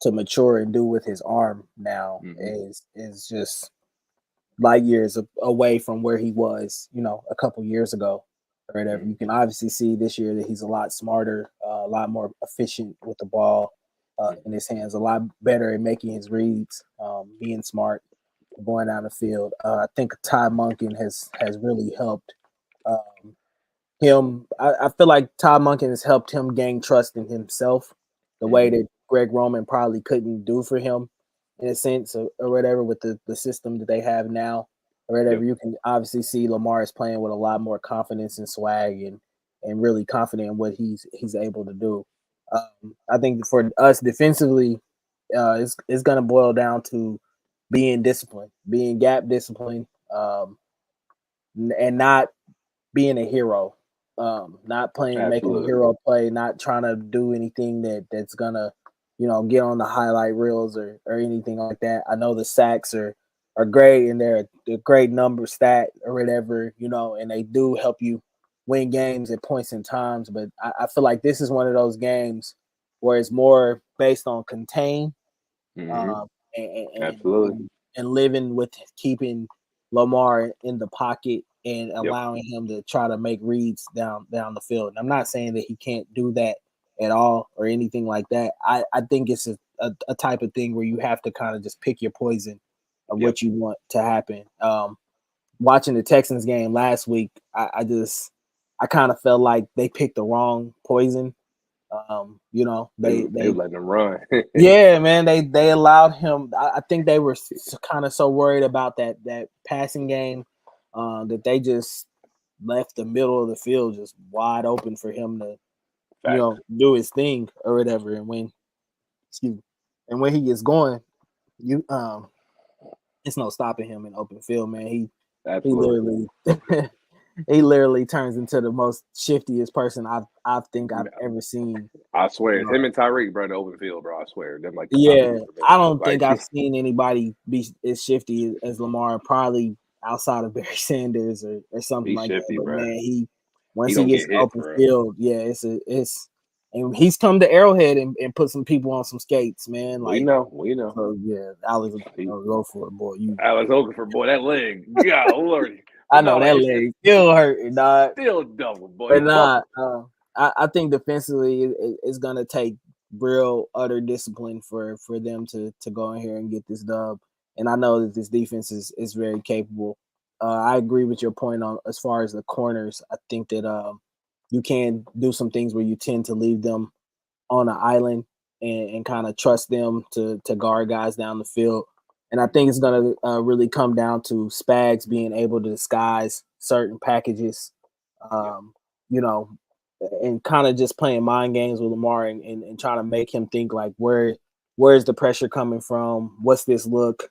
to mature and do with his arm now Mm-hmm. is just light years away from where he was, a couple years ago or whatever. Mm-hmm. You can obviously see this year that he's a lot smarter, a lot more efficient with the ball in his hands, a lot better at making his reads, being smart, going down the field. I think Ty Monken has really helped um, him. I feel like Todd Monken has helped him gain trust in himself, the way Mm-hmm. that Greg Roman probably couldn't do for him, in a sense, or whatever, with the system that they have now, or whatever. Yep. You can obviously see Lamar is playing with a lot more confidence and swag, and really confident in what he's able to do. I think for us defensively, it's going to boil down to being disciplined, being gap disciplined, and not being a hero, not playing, making a Absolutely. hero play, not trying to do anything that's gonna, get on the highlight reels or anything like that. I know the sacks are great and they're a great number stat or whatever, and they do help you win games at points in times. But I feel like this is one of those games where it's more based on contain, Mm-hmm. um, and, and Absolutely. and and living with keeping Lamar in the pocket and Yep. allowing him to try to make reads down the field. And I'm not saying that he can't do that at all or anything like that. I think it's a type of thing where you have to kind of just pick your poison of Yep. what you want to happen. Watching the Texans game last week, I kind of felt like they picked the wrong poison. They They letting them run. yeah, man, they allowed him. I think they were kind of so worried about that passing game, that they just left the middle of the field just wide open for him to Facts. do his thing or whatever. And excuse me, and when he gets going, you it's no stopping him in open field, man. He Absolutely. literally he literally turns into the most shiftiest person I think I've ever seen. I swear, it's Uh, him and Tyreek, bro, in the open field, bro. I swear, them like the top Yeah, two for me. I don't think Like, I've seen anybody be as shifty as Lamar, probably outside of Barry Sanders or something he's like that. shifty, But bro. man, he He once he don't gets get to hit open for real. field, yeah, it's and he's come to Arrowhead and put some people on some skates, man. We Like, know, we know. so yeah, Alex, He, go for it, boy. You, Alex Okafor, boy, that leg, God lordy. I But know no, like that it's leg still hurting, dog. still double, boy. He But nah, buckled. I think defensively it's gonna take real utter discipline for them to go in here and get this dub. And I know that this defense is very capable. I agree with your point on as far as the corners. I think that you can do some things where you tend to leave them on an island and kind of trust them to guard guys down the field. And I think it's going to really come down to Spags being able to disguise certain packages, Yep, um, you know, and kind of just playing mind games with Lamar and trying to make him think like where's the pressure coming from? What's this look?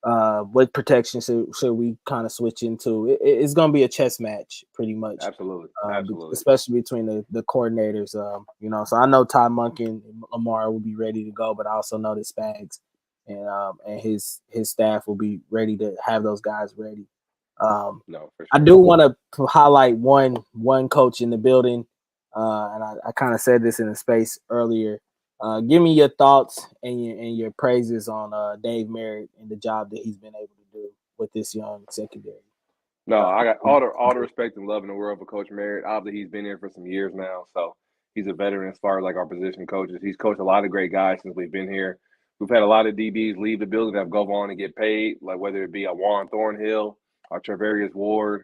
What protection should we kind of switch into? It's going to be a chess match pretty much, absolutely, absolutely. especially between the coordinators. So I know Todd Monken and Lamar will be ready to go, but I also know that Spags and his staff will be ready to have those guys ready. Um, No, for I sure. do want to highlight one coach in the building, and I kind of said this in the space earlier. Give me your thoughts and your praises on Dave Merritt and the job that he's been able to do with this young secondary. No, Uh, I got all the respect and love in the world for Coach Merritt. Obviously, he's been here for some years now, so he's a veteran as far as like our position coaches. He's coached a lot of great guys since we've been here. We've had a lot of DBs leave the building that go on and get paid, like whether it be a Juan Thornhill or Treverius Ward.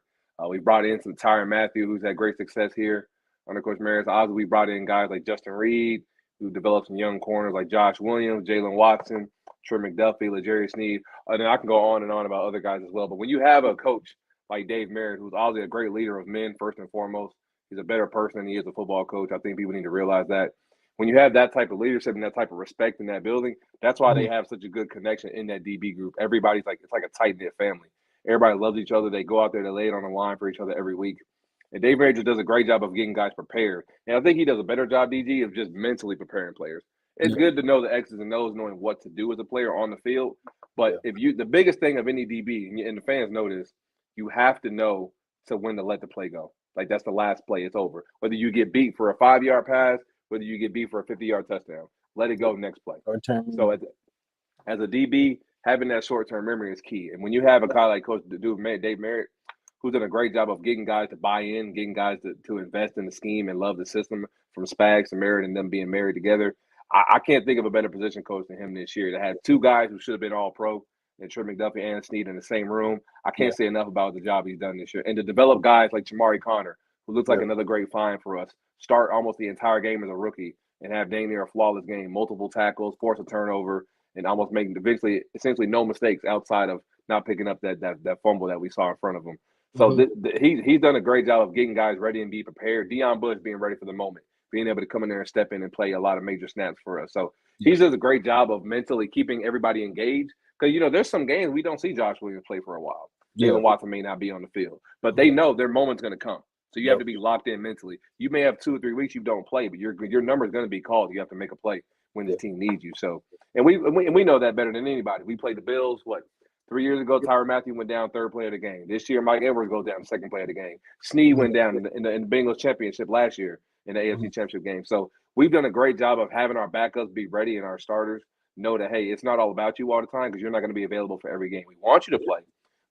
We brought in some Tyron Matthew, who's had great success here under Coach Merritt. Obviously, we brought in guys like Justin Reed, who developed some young corners like Josh Williams, Jalen Watson, Trey McDuffie, LeJarius Sneed. And then I can go on and on about other guys as well. But when you have a coach like Dave Merritt, who's obviously a great leader of men, first and foremost. He's a better person than he is a football coach. I think people need to realize that. When you have that type of leadership and that type of respect in that building, that's why they Mhm. have such a good connection in that DB group. Everybody's like, it's like a tight knit family. Everybody loves each other. They go out there, they lay it on the line for each other every week. And Dave Major does a great job of getting guys prepared. And I think he does a better job, DG, of just mentally preparing players. It's Yeah, good to know the X's and O's, knowing what to do as a player on the field. But yeah, if you, the biggest thing of any DB, and the fans know this, you have to know to when to let the play go. Like that's the last play, it's over. Whether you get beat for a 5 yard pass, whether you get beat for a 50-yard touchdown, let it yeah. go next play. Short term. So as a DB, having that short term memory is key. And when you have a guy like Coach Dave Merritt, who's done a great job of getting guys to buy in, getting guys to invest in the scheme and love the system, from Spags to Merritt and them being married together, I can't think of a better position coach than him this year. To have two guys who should have been all pro, and Trey McDuffie and Snead in the same room, I Yeah, can't say enough about the job he's done this year. And to develop guys like Jamari Connor, who looks like yeah. another great find for us, start almost the entire game as a rookie and have dang near a flawless game, multiple tackles, force a turnover, and almost making eventually essentially no mistakes outside of not picking up that fumble that we saw in front of him. So Hmm. he's done a great job of getting guys ready and be prepared. Deion Bush being ready for the moment, being able to come in there and step in and play a lot of major snaps for us. So Yeah, he does a great job of mentally keeping everybody engaged. Because there's some games we don't see Josh Williams play for a while. yeah. Jalen Watson may not be on the field, but they Mhm. know their moment's going to come. So you have Yep. to be locked in mentally. You may have 2 or 3 weeks you don't play, but your number is going to be called. You have to make a play when this Yeah. team needs you. So, and we know that better than anybody. We played the Bills. What, 3 years ago? Tyrann Mathieu went down third play of the game. This year, Mike Edwards goes down second play of the game. Snead Mhm. went down in the Bengals championship last year in the Mhm. AFC championship game. So we've done a great job of having our backups be ready and our starters know that, hey, it's not all about you all the time because you're not going to be available for every game. We want you to play,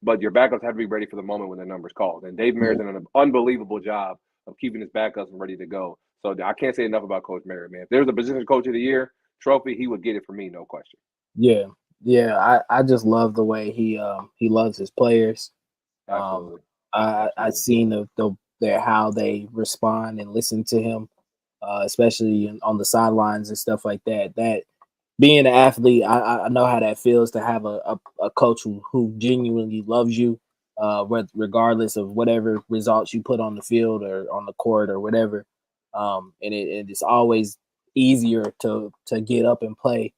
but your backups have to be ready for the moment when the number's called. And Dave Yeah. Merritt's done an unbelievable job of keeping his backups ready to go. So I can't say enough about Coach Merritt, man. If there's a position coach of the year trophy, he would get it for me, no question. Yeah. Yeah. I just love the way he loves his players. Um, Absolutely. I Absolutely. seen the how they respond and listen to him, especially on the sidelines and stuff like that. That being an athlete, I know how that feels to have a coach who genuinely loves you, regardless of whatever results you put on the field or on the court or whatever. And it's always easier to get up and play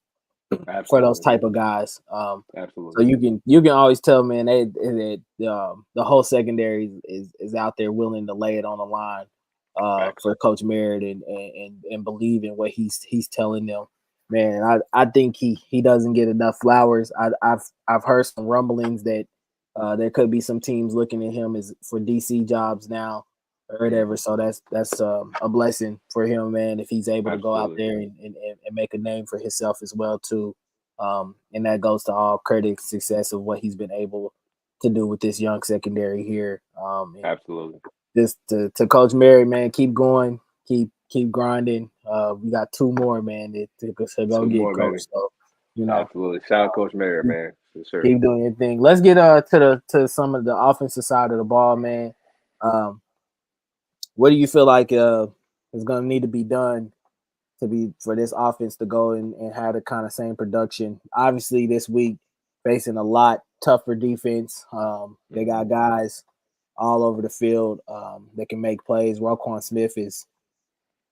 for those Absolutely. type of guys. So Absolutely. you can always tell, man, the whole secondary is out there willing to lay it on the line Facts. for Coach Merritt and believe in what he's telling them. Man, I think he doesn't get enough flowers. I've heard some rumblings that there could be some teams looking at him as for DC jobs now or whatever. Mm-hmm. So that's a blessing for him, man, if he's able to go out Absolutely. there and make a name for himself as well too. And that goes to all credit success of what he's been able to do with this young secondary here. And Absolutely. just to Coach Mary, man, keep going, keep grinding. We got two more, man, to go Two get, more, Coach. baby. So you know, Absolutely. Shout out Coach Merritt, man. For sure. keep doing your thing. Let's get to some of the offensive side of the ball, man. Um, what do you feel like is going to need to be done to be for this offense to go and have the kind of same production? Obviously, this week facing a lot tougher defense. They Mm-hmm. got guys all over the field that can make plays. Roquan Smith is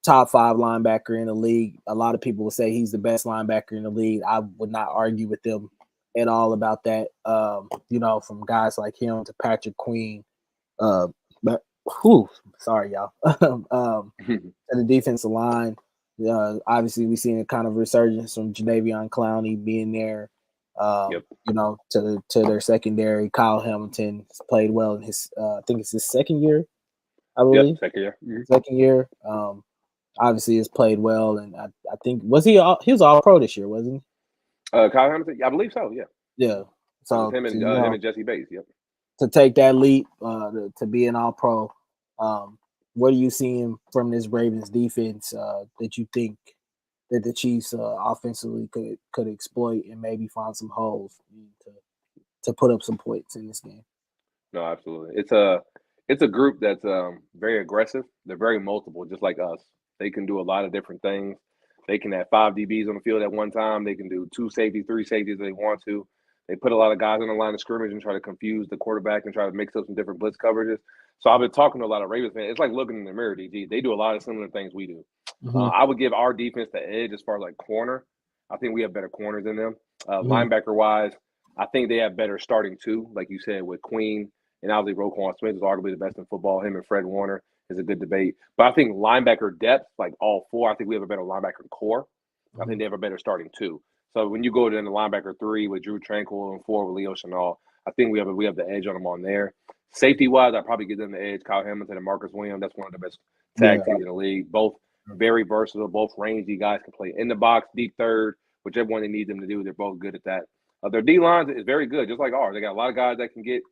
top 5 linebacker in the league. A lot of people will say he's the best linebacker in the league. I would not argue with them at all about that. From guys like him to Patrick Queen. But sorry, y'all. To the defensive line. Obviously, we've seen a kind of resurgence from Jadeveon Clowney being there. Yep. To their secondary. Kyle Hamilton played well in his. I think it's his second year, I Yep. believe. Second year. Mm-hmm. Second year. Obviously, has played well, and I think he was all pro this year, wasn't Kyle Hamilton, I believe so. Yeah. he? Yeah. It was So him and Jesse Bates. Yep. to take that leap to be an all pro. What are you seeing from this Ravens defense that you think that the Chiefs offensively could exploit and maybe find some holes to put up some points in this game? No, absolutely. It's a group that's very aggressive. They're very multiple, just like us. They can do a lot of different things. They can have 5 DBs on the field at one time. They can do 2 safeties, 3 safeties if they want to. They put a lot of guys on the line of scrimmage and try to confuse the quarterback and try to mix up some different blitz coverages. So I've been talking to a lot of Ravens fans. It's like looking in the mirror, DG. They do a lot of similar things we do. Mm-hmm. I would give our defense the edge as far as like corner. I think we have better corners than them. Mm-hmm. Linebacker wise, I think they have better starting two, like you said, with Queen And obviously, Roquan Smith is arguably the best in football. Him and Fred Warner is a good debate. But I think linebacker depth, like all four, I think we have a better linebacker core. I think they have a better starting two. So when you go to the linebacker 3 with Drew Tranquil and 4 with Leo Chenal, I think we have the edge on them on there. Safety wise, I'd probably give them the edge. Kyle Hamilton and Marcus Williams, that's one of the best tag teams in the league. Both very versatile, both rangy guys can play in the box, deep third, whichever one they need them to do. They're both good at that. Their D line is very good, just like ours. They got a lot of guys that can get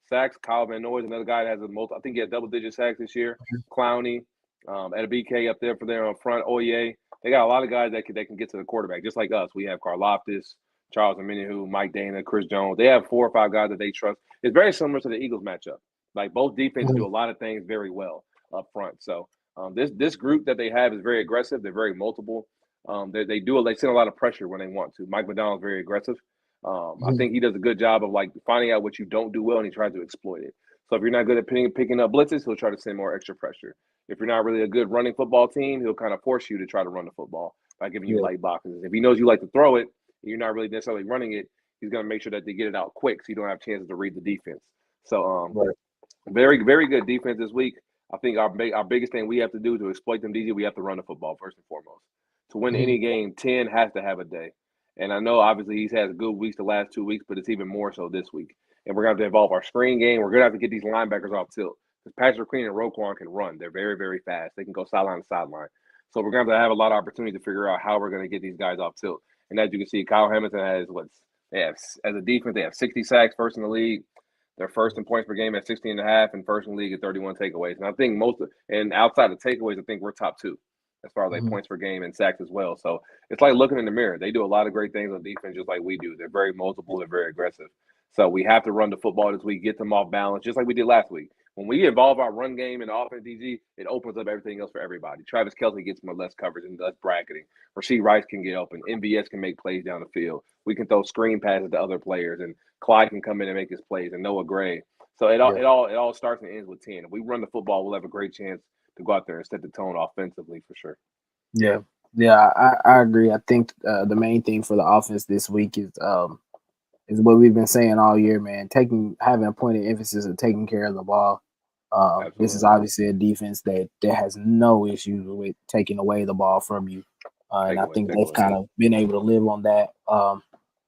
sacks. Kyle Van Noy is another guy that has I think he had double-digit sacks this year. Clowney, at a BK up there for there on front. Oye, they got a lot of guys that can get to the quarterback, just like us. We have Karlaftis, Charles Omenihu, Mike Dana, Chris Jones. They have 4 or 5 guys that they trust. It's very similar to the Eagles matchup. Like both defenses do a lot of things very well up front. So this group that they have is very aggressive. They're very multiple. They send a lot of pressure when they want to. Mike McDonald's very aggressive. I think he does a good job of like finding out what you don't do well and he tries to exploit it. So if you're not good at picking up blitzes, he'll try to send more extra pressure. If you're not really a good running football team, he'll kind of force you to try to run the football by giving you light boxes. If he knows you like to throw it and you're not really necessarily running it, he's going to make sure that they get it out quick so you don't have chances to read the defense. So very, very good defense this week. I think our biggest thing we have to do to exploit them, DJ, we have to run the football first and foremost. To win any game, 10 has to have a day. And I know, obviously, he's had good weeks the last 2 weeks, but it's even more so this week. And we're going to have to evolve our screen game. We're going to have to get these linebackers off tilt. Because Patrick Queen and Roquan can run. They're very, very fast. They can go sideline to sideline. So we're going to have a lot of opportunity to figure out how we're going to get these guys off tilt. And as you can see, Kyle Hamilton has as a defense, they have 60 sacks, first in the league. They're first in points per game at 16.5 and first in the league at 31 takeaways. And I think outside of takeaways, I think we're top 2 as far as like points per game and sacks as well. So it's like looking in the mirror. They do a lot of great things on defense just like we do. They're very multiple. They're very aggressive. So we have to run the football this week, get them off balance, just like we did last week. When we involve our run game and offense, DG, it opens up everything else for everybody. Travis Kelce gets more less coverage and less bracketing. Rasheed Rice can get open. MVS can make plays down the field. We can throw screen passes to other players, and Clyde can come in and make his plays, and Noah Gray. So it all starts and ends with 10. If we run the football, we'll have a great chance to go out there and set the tone offensively for sure. Yeah, I agree. I think the main thing for the offense this week is what we've been saying all year, man. Having a point of emphasis of taking care of the ball. This is obviously a defense that has no issues with taking away the ball from you, and I think they've kind of been able to live on that,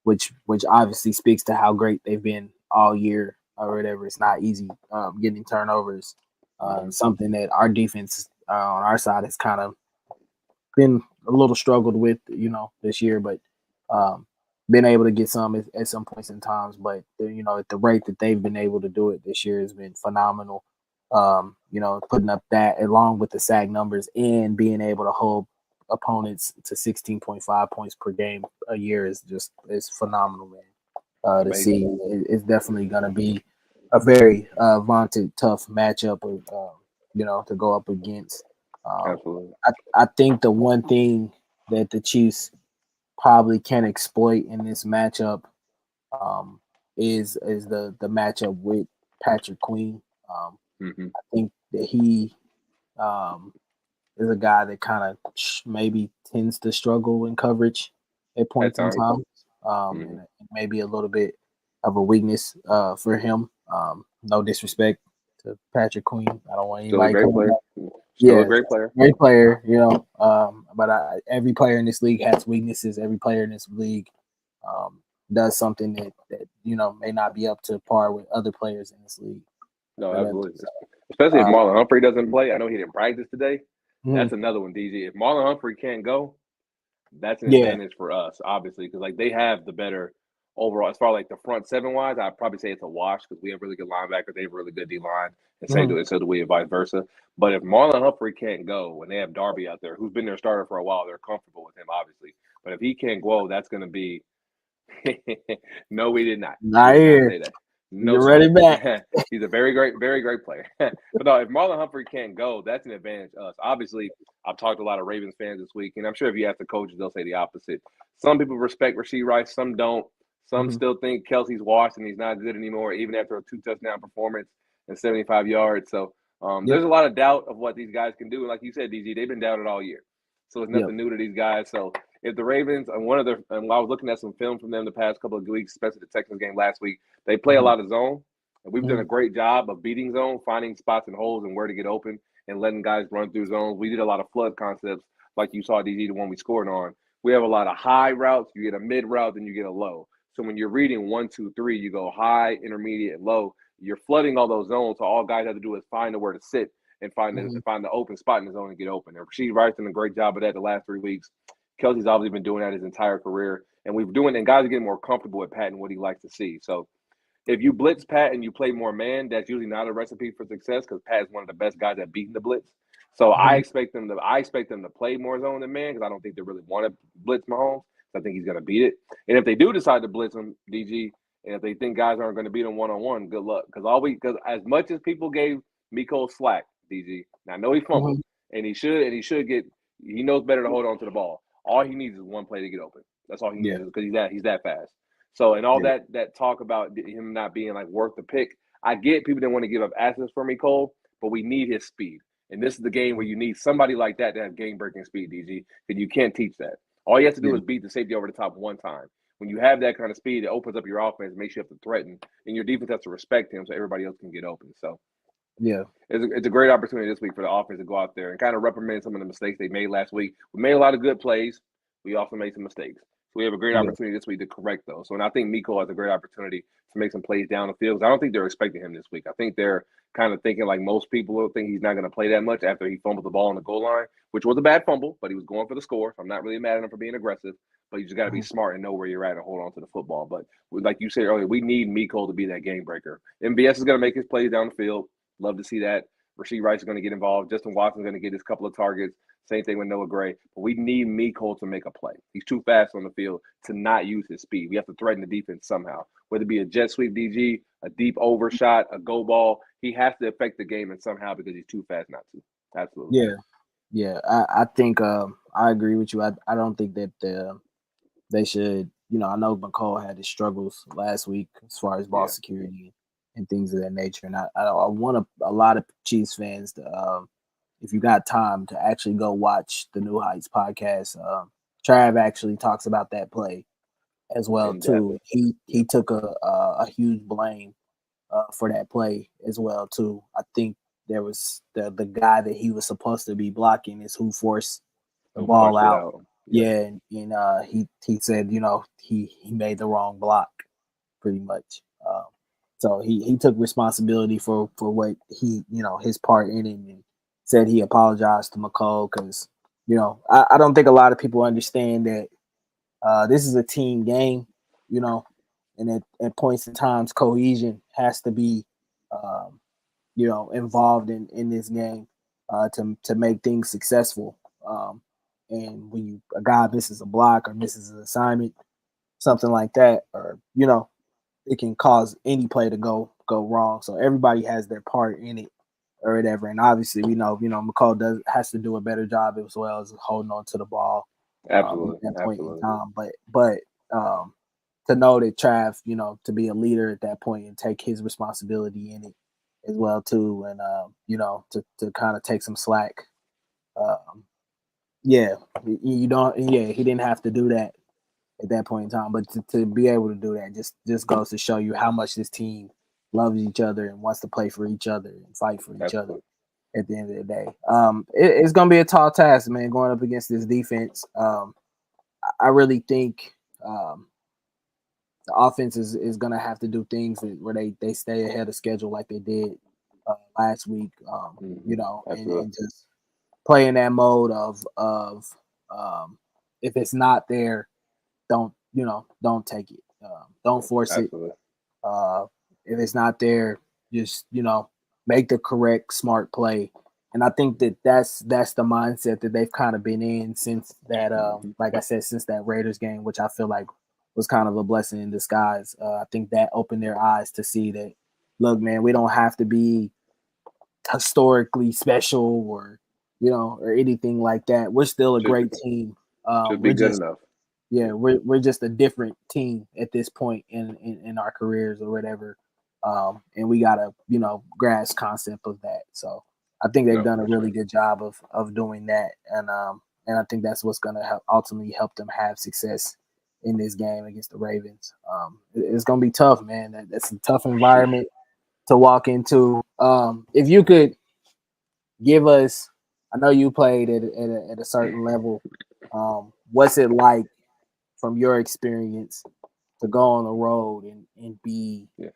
which obviously speaks to how great they've been all year or whatever. It's not easy getting turnovers, something that our defense on our side has kind of been a little struggled with, this year, but been able to get some at some points in times. But at the rate that they've been able to do it this year has been phenomenal. Putting up that along with the sack numbers and being able to hold opponents to 16.5 points per game a year is phenomenal, man. To see it's definitely going to be a very vaunted tough matchup to go up against. Absolutely. I think the one thing that the Chiefs probably can exploit in this matchup is the matchup with Patrick Queen. I think that he is a guy that kind of maybe tends to struggle in coverage at points in time. And maybe a little bit of a weakness for him. No disrespect to Patrick Queen. I don't want anybody coming up. Still a great player. Great player, but every player in this league has weaknesses. Every player in this league does something that may not be up to par with other players in this league. No, absolutely. Especially if Marlon Humphrey doesn't play. I know he didn't practice today. That's another one, DG. If Marlon Humphrey can't go, that's an advantage for us, obviously, because like they have the better overall. As far as like the front seven wise, I'd probably say it's a wash because we have really good linebackers. They have really good D line, and so do we, and vice versa. But if Marlon Humphrey can't go, and they have Darby out there, who's been their starter for a while, they're comfortable with him, obviously. But if he can't go, that's going to be. No, we did not. Not here. Say that. No, you're ready back. He's a very great player. But no, if Marlon Humphrey can't go, that's an advantage to us. Obviously, I've talked to a lot of Ravens fans this week, and I'm sure if you ask the coaches, they'll say the opposite. Some people respect Rasheed Rice, some don't. Some still think Kelsey's washed and he's not good anymore, even after a 2-touchdown performance and 75 yards. So there's a lot of doubt of what these guys can do. And like you said, DG, they've been doubted all year. So it's nothing new to these guys. So if the Ravens, and I was looking at some film from them the past couple of weeks, especially the Texans game last week, they play a lot of zone. And we've done a great job of beating zone, finding spots and holes and where to get open and letting guys run through zones. We did a lot of flood concepts, like you saw DG, the one we scored on. We have a lot of high routes. You get a mid route, then you get a low. So when you're reading 1, 2, 3, you go high, intermediate, and low. You're flooding all those zones. So all guys have to do is find where to sit and find the open spot in the zone and get open. And Rasheed Rice done a great job of that the last 3 weeks. Kelsey's obviously been doing that his entire career. And we've doing it, and guys are getting more comfortable with Pat and what he likes to see. So if you blitz Pat and you play more man, that's usually not a recipe for success because Pat is one of the best guys at beating the blitz. So I expect them to play more zone than man because I don't think they really want to blitz Mahomes. So I think he's going to beat it. And if they do decide to blitz him, DG, and if they think guys aren't going to beat him 1-on-1, good luck. Because as much as people gave Miko slack, DG, and I know he fumbled, and he should get. He knows better to hold on to the ball. All he needs is one play to get open. That's all he needs because he's that fast. So, and all that talk about him not being like worth the pick, I get people that want to give up assets for me, Cole, but we need his speed. And this is the game where you need somebody like that to have game-breaking speed, DG, because you can't teach that. All you have to do is beat the safety over the top one time. When you have that kind of speed, it opens up your offense, makes you have to threaten, and your defense has to respect him so everybody else can get open. So, it's a great opportunity this week for the offense to go out there and kind of reprimand some of the mistakes they made last week. We made a lot of good plays. We also made some mistakes. So we have a great opportunity this week to correct those. So, and I think Miko has a great opportunity to make some plays down the field. I don't think they're expecting him this week. I think they're kind of thinking like most people will think he's not going to play that much after he fumbled the ball on the goal line, which was a bad fumble, but he was going for the score. So I'm not really mad at him for being aggressive, but you just got to be smart and know where you're at and hold on to the football. But like you said earlier, we need Miko to be that game breaker. MBS is going to make his plays down the field. Love to see that. Rasheed Rice is going to get involved. Justin Watson's going to get his couple of targets. Same thing with Noah Gray. But we need Miko to make a play. He's too fast on the field to not use his speed. We have to threaten the defense somehow. Whether it be a jet sweep DG, a deep overshot, a go ball, he has to affect the game and somehow because he's too fast not to. Absolutely. Yeah. I think I agree with you. I don't think that they should. I know McCall had his struggles last week as far as ball security and things of that nature. And I want a lot of Chiefs fans to, if you got time, to actually go watch the New Heights podcast. Trav actually talks about that play as well too. He took a huge blame for that play as well too. I think there was the guy that he was supposed to be blocking is who forced the ball out. Yeah, and he said he made the wrong block pretty much. So he took responsibility for what he his part in it and said he apologized to McCall because I don't think a lot of people understand that this is a team game, and at points in times cohesion has to be involved in this game to make things successful. And when a guy misses a block or misses an assignment, something like that, or it can cause any play to go wrong. So everybody has their part in it or whatever. And obviously we know, McCall has to do a better job as well as holding on to the ball Absolutely. at that point in time. But to know that Trav, to be a leader at that point and take his responsibility in it as well too, and to kind of take some slack. He didn't have to do that at that point in time, but to be able to do that just goes to show you how much this team loves each other and wants to play for each other and fight for each other at the end of the day. It's going to be a tall task, man, going up against this defense. I really think the offense is going to have to do things where they stay ahead of schedule like they did last week, and just play in that mode of if it's not there, don't take it. Don't force it. If it's not there, just make the correct smart play. And I think that's the mindset that they've kind of been in since that like I said, since that Raiders game, which I feel like was kind of a blessing in disguise. I think that opened their eyes to see that, look, man, we don't have to be historically special or or anything like that. We're still a great team. Should be good enough. Yeah, we're just a different team at this point in our careers or whatever, and we gotta grasp concept of that. So I think they've done a really good job of doing that, and I think that's what's gonna ultimately help them have success in this game against the Ravens. It's gonna be tough, man. That's a tough environment, to walk into. If you could give us, I know you played at a certain level. What's it like from your experience to go on the road and Yeah,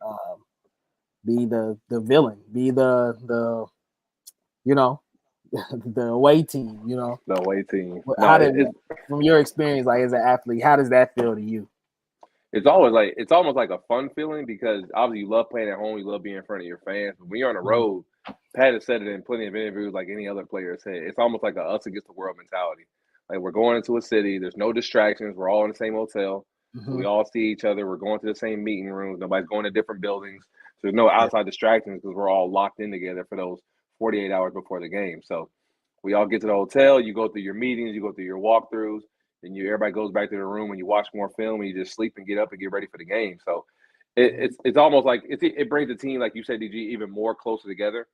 be the villain, be the you know the away team. the away team. No, How did from your experience, like as an athlete, how does that feel to you? it's always like it's almost like a fun feeling because obviously you love playing at home, you love being in front of your fans. But when you're on the Mhm. road, Pat has said it in plenty of interviews, like any other player has said. It's almost like a us against the world mentality. Like we're going into a city, there's no distractions. We're all in the same hotel, so Mm-hmm. we all see each other. We're going to the same meeting rooms. Nobody's going to different buildings. So there's no Yeah. outside distractions because we're all locked in together for those 48 hours before the game. So we all get to the hotel. You go through your meetings, you go through your walkthroughs, and everybody goes back to the room and you watch more film and you just sleep and get up and get ready for the game. So Mm-hmm. it's almost like it brings the team, like you said, DG, even more closer together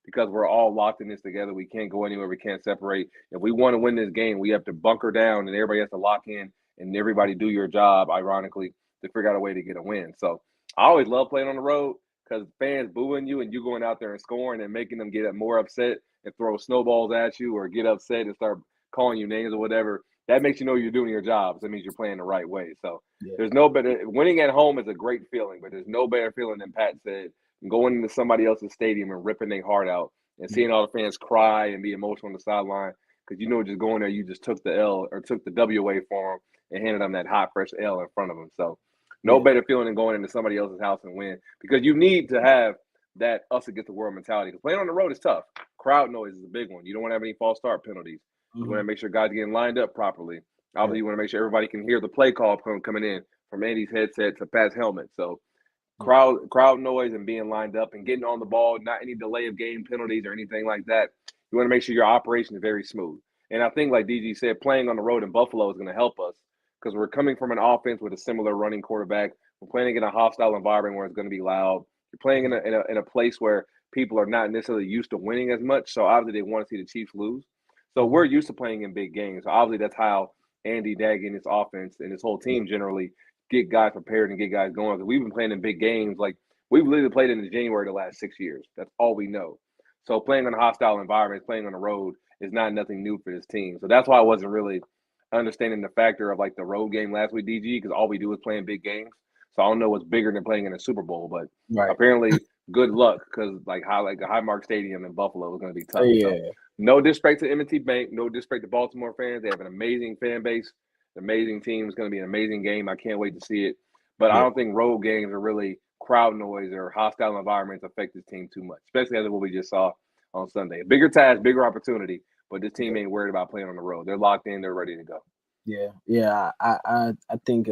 because we're all locked in this together. We can't go anywhere. We can't separate. If we want to win this game, we have to bunker down and everybody has to lock in and everybody do your job, ironically, to figure out a way to get a win. So I always love playing on the road because fans booing you and you going out there and scoring and making them get more upset and throw snowballs at you or get upset and start calling you names or whatever. That makes you know you're doing your job. So that means you're playing the right way. So Yeah. there's no better winning at home is a great feeling, but there's no better feeling than Pat said going into somebody else's stadium and ripping their heart out and Yeah. seeing all the fans cry and be emotional on the sideline because just going there, you just took the L or took the W away for them and handed them that hot fresh L in front of them. So no Yeah. better feeling than going into somebody else's house and win because you need to have that us against the world mentality. Because playing on the road is tough. Crowd noise is a big one. You don't want to have any false start penalties. You want Mm-hmm. to make sure guys are getting lined up properly. Yeah. Obviously, you want to make sure everybody can hear the play call coming in from Andy's headset to Pat's helmet. So Yeah. crowd noise and being lined up and getting on the ball, not any delay of game penalties or anything like that. You want to make sure your operation is very smooth. And I think, like DG said, playing on the road in Buffalo is going to help us because we're coming from an offense with a similar running quarterback. We're playing in a hostile environment where it's going to be loud. You're playing Mm-hmm. in a place where people are not necessarily used to winning as much. So obviously they want to see the Chiefs lose. So Mm-hmm. we're used to playing in big games. So obviously that's how Andy Dag and his offense and his whole Yeah. team generally get guys prepared and get guys going. Because we've been playing in big games. Like we've literally played in January the last 6 years. That's all we know. So playing in a hostile environment, playing on the road is not nothing new for this team. So that's why I wasn't really understanding the factor of like the road game last week, DG, because all we do is play in big games. So I don't know what's bigger than playing in a Super Bowl, but Right. apparently good luck because like a Highmark Stadium in Buffalo is going to be tough. So Yeah. no disrespect to M&T Bank, no disrespect to Baltimore fans. They have an amazing fan base, an amazing team. It's going to be an amazing game. I can't wait to see it. But I Yeah. don't think road games are really crowd noise or hostile environments affect this team too much, especially after what we just saw on Sunday. Bigger task, bigger opportunity, but this Yeah. team ain't worried about playing on the road. They're locked in. They're ready to go. Yeah. Yeah. I think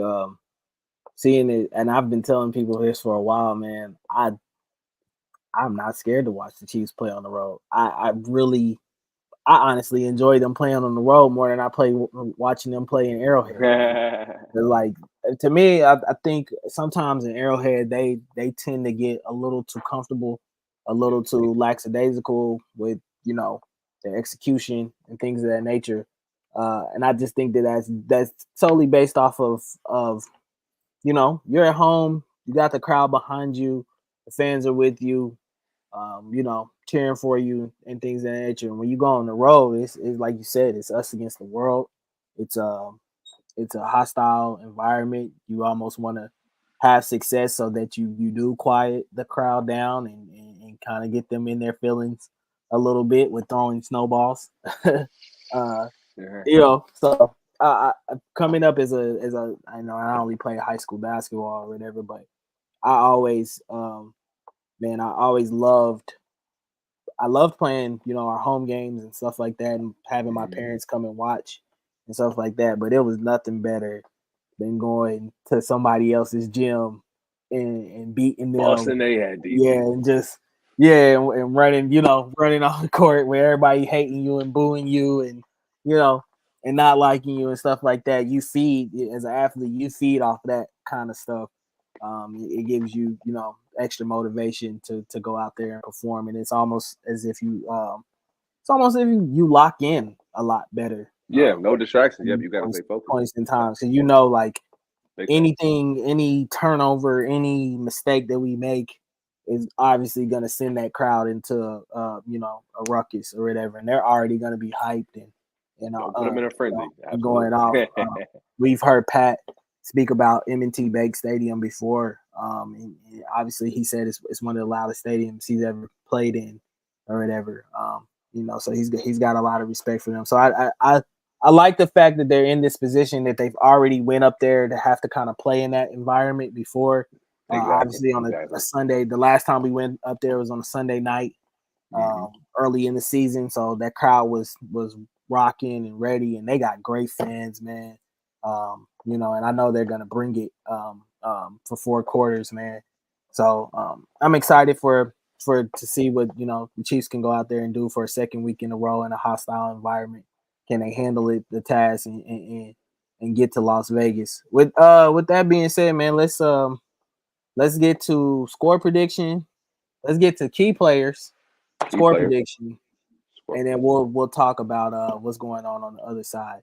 seeing it, and I've been telling people this for a while, man. I'm not scared to watch the Chiefs play on the road. I honestly enjoy them playing on the road more than I play watching them play in Arrowhead. They're like, to me, I think sometimes in Arrowhead they tend to get a little too comfortable, a little too lackadaisical with their execution and things of that nature. And I just think that's solely based off of you're at home, you got the crowd behind you, the fans are with you, cheering for you and things of that nature. And when you go on the road, it's like you said, it's us against the world. It's it's a hostile environment. You almost want to have success so that you do quiet the crowd down and kind of get them in their feelings a little bit with throwing snowballs. uh, Yeah. so coming up as a I know I only play high school basketball or whatever, but I always man, I loved playing, our home games and stuff like that, and having my Mm-hmm. parents come and watch and stuff like that. But it was nothing better than going to somebody else's gym and beating them. Busting they had Yeah, DG. and just and running, running on the court where everybody hating you and booing you and you know and not liking you and stuff like that. You feed as an athlete, you feed off that kind of stuff. It gives you, extra motivation to go out there and perform, and it's almost as if you lock in a lot better. Yeah, no distractions. Yep, In you got to points, stay focused. points in Yep, time, so like big time. anything, any turnover, any mistake that we make, is obviously going to send that crowd into a ruckus or whatever, and they're already going to be hyped and Gonna put them in a frenzy. going Absolutely. off. We've heard Pat speak about M&T Bank Stadium before. And obviously he said it's one of the loudest stadiums he's ever played in or whatever. So he's got a lot of respect for them. So I like the fact that they're in this position that they've already went up there to have to kind of play in that environment before. Obviously on a Sunday, the last time we went up there was on a Sunday night, early in the season. So that crowd was rocking and ready, and they got great fans, man. And I know they're gonna bring it for 4 quarters, man. So I'm excited to see what the Chiefs can go out there and do for a second week in a row in a hostile environment. Can they handle it, the task, and get to Las Vegas? With that being said, man, let's get to score prediction. Let's get to key players, score prediction, and then we'll talk about what's going on the other side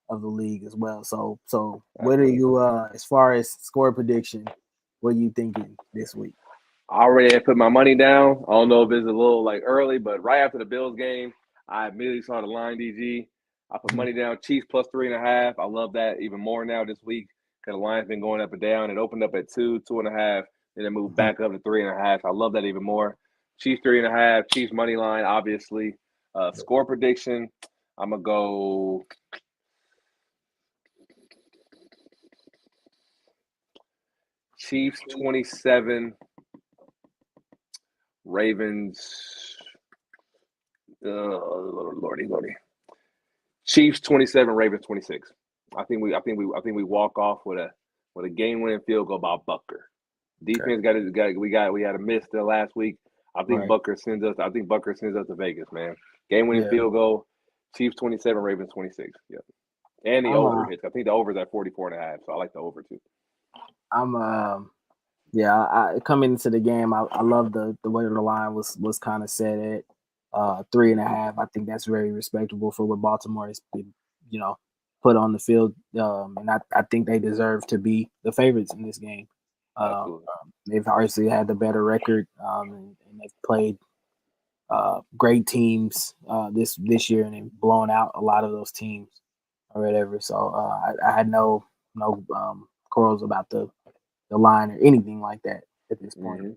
of the league as well. So what are you as far as score prediction? What are you thinking this week? I already put my money down. I don't know if it's a little early, but right after the Bills game, I immediately saw the line, DG. I put money down, Chiefs plus 3.5. I love that even more now this week because the line's been going up and down. It opened up at 2, 2.5, then it moved back up to 3.5. I love that even more. Chiefs 3.5, Chiefs money line, obviously. Score prediction, I'm gonna go. Chiefs 27, Ravens. Lordy. Chiefs 27, Ravens 26. I think we walk off with a game-winning field goal by Butker. Defense we had a miss the last week. I think Butker sends us to Vegas, man. Game-winning field goal. Chiefs 27, Ravens 26. Yeah. And the over hits. I think the over is at 44.5, so I like the over too. I coming into the game, I love the way the line was kind of set at 3.5. I think that's very respectable for what Baltimore has been, put on the field. And I think they deserve to be the favorites in this game. They've obviously had the better record, and they've played great teams this year, and they've blown out a lot of those teams or whatever. So I had no quarrels about the line or anything like that at this point.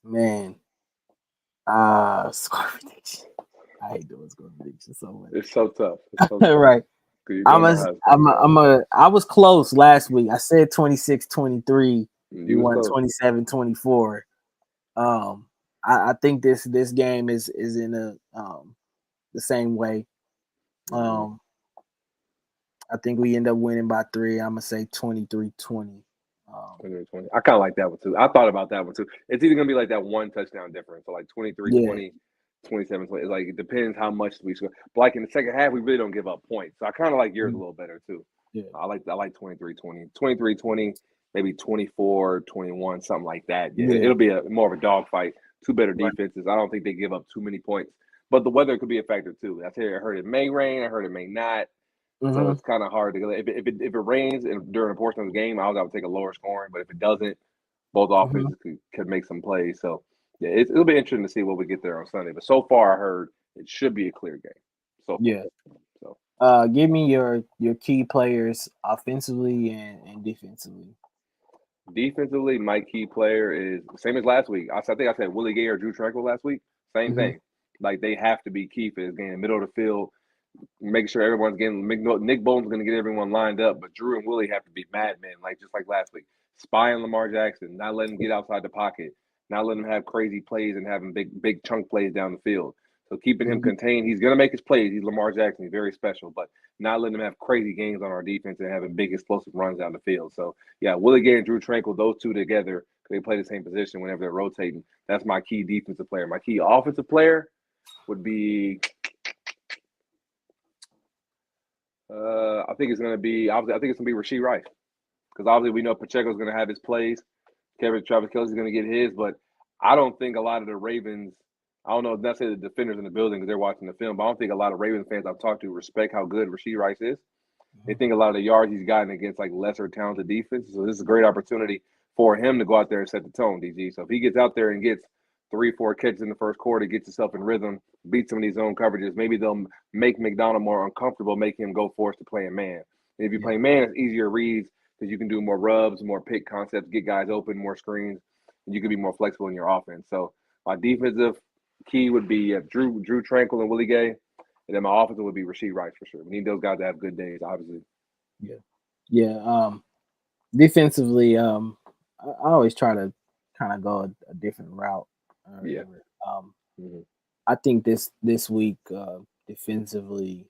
Man, score prediction. I hate doing score predictions so much. It's so tough. Right. I was close last week. I said 26-23. You won 27-24. I think this game is in the same way. I think we end up winning by 3. I'm gonna say 23-20. 20. I kind of like that one too. I thought about that one too. It's either gonna be like that one touchdown difference, so like 23-20, 27-20. Like it depends how much we score. But like in the second half, we really don't give up points. So I kind of like yours a little better too. Yeah. I like 23-20, 23-20, maybe 24-21, something like that. Yeah. It'll be more of a dogfight. Two better defenses. I don't think they give up too many points. But the weather could be a factor too. I heard it may rain. I heard it may not. So it's kind of hard to go. If it rains during a portion of the game, I would take a lower scoring. But if it doesn't, both offenses could make some plays. So yeah, it'll be interesting to see what we get there on Sunday. But so far, I heard it should be a clear game. So So give me your key players offensively and defensively. Defensively, my key player is the same as last week. I think I said Willie Gay or Drew Tranquil last week. Same thing. Like they have to be key for this game. Middle of the field. Make sure everyone's getting. Nick Bolton's going to get everyone lined up, but Drew and Willie have to be madmen, just like last week. Spying Lamar Jackson, not letting him get outside the pocket, not letting him have crazy plays and having big chunk plays down the field. So keeping him contained. He's going to make his plays. He's Lamar Jackson. He's very special, but not letting him have crazy games on our defense and having big explosive runs down the field. So yeah, Willie Gay and Drew Tranquil, those two together, they play the same position whenever they're rotating. That's my key defensive player. My key offensive player would be. I think it's going to be Rashee Rice because obviously we know Pacheco's going to have his plays. Travis Kelce's going to get his, but I don't think a lot of the Ravens. I don't know if that's the defenders in the building because they're watching the film, but I don't think a lot of Ravens fans I've talked to respect how good Rashee Rice is. They think a lot of the yards he's gotten against lesser talented defenses. So this is a great opportunity for him to go out there and set the tone, DG. So if he gets out there and gets 3, 4 catches in the first quarter, gets himself in rhythm, beat some of these zone coverages, maybe they'll make McDonald more uncomfortable, make him go force to play a man. And if you play man, it's easier reads because you can do more rubs, more pick concepts, get guys open, more screens, and you can be more flexible in your offense. So my defensive key would be Drew Tranquil and Willie Gay, and then my offensive would be Rasheed Rice for sure. We need those guys to have good days, obviously. Yeah. Defensively, I always try to kind of go a different route or Yeah. whatever. Mm-hmm. I think this week defensively,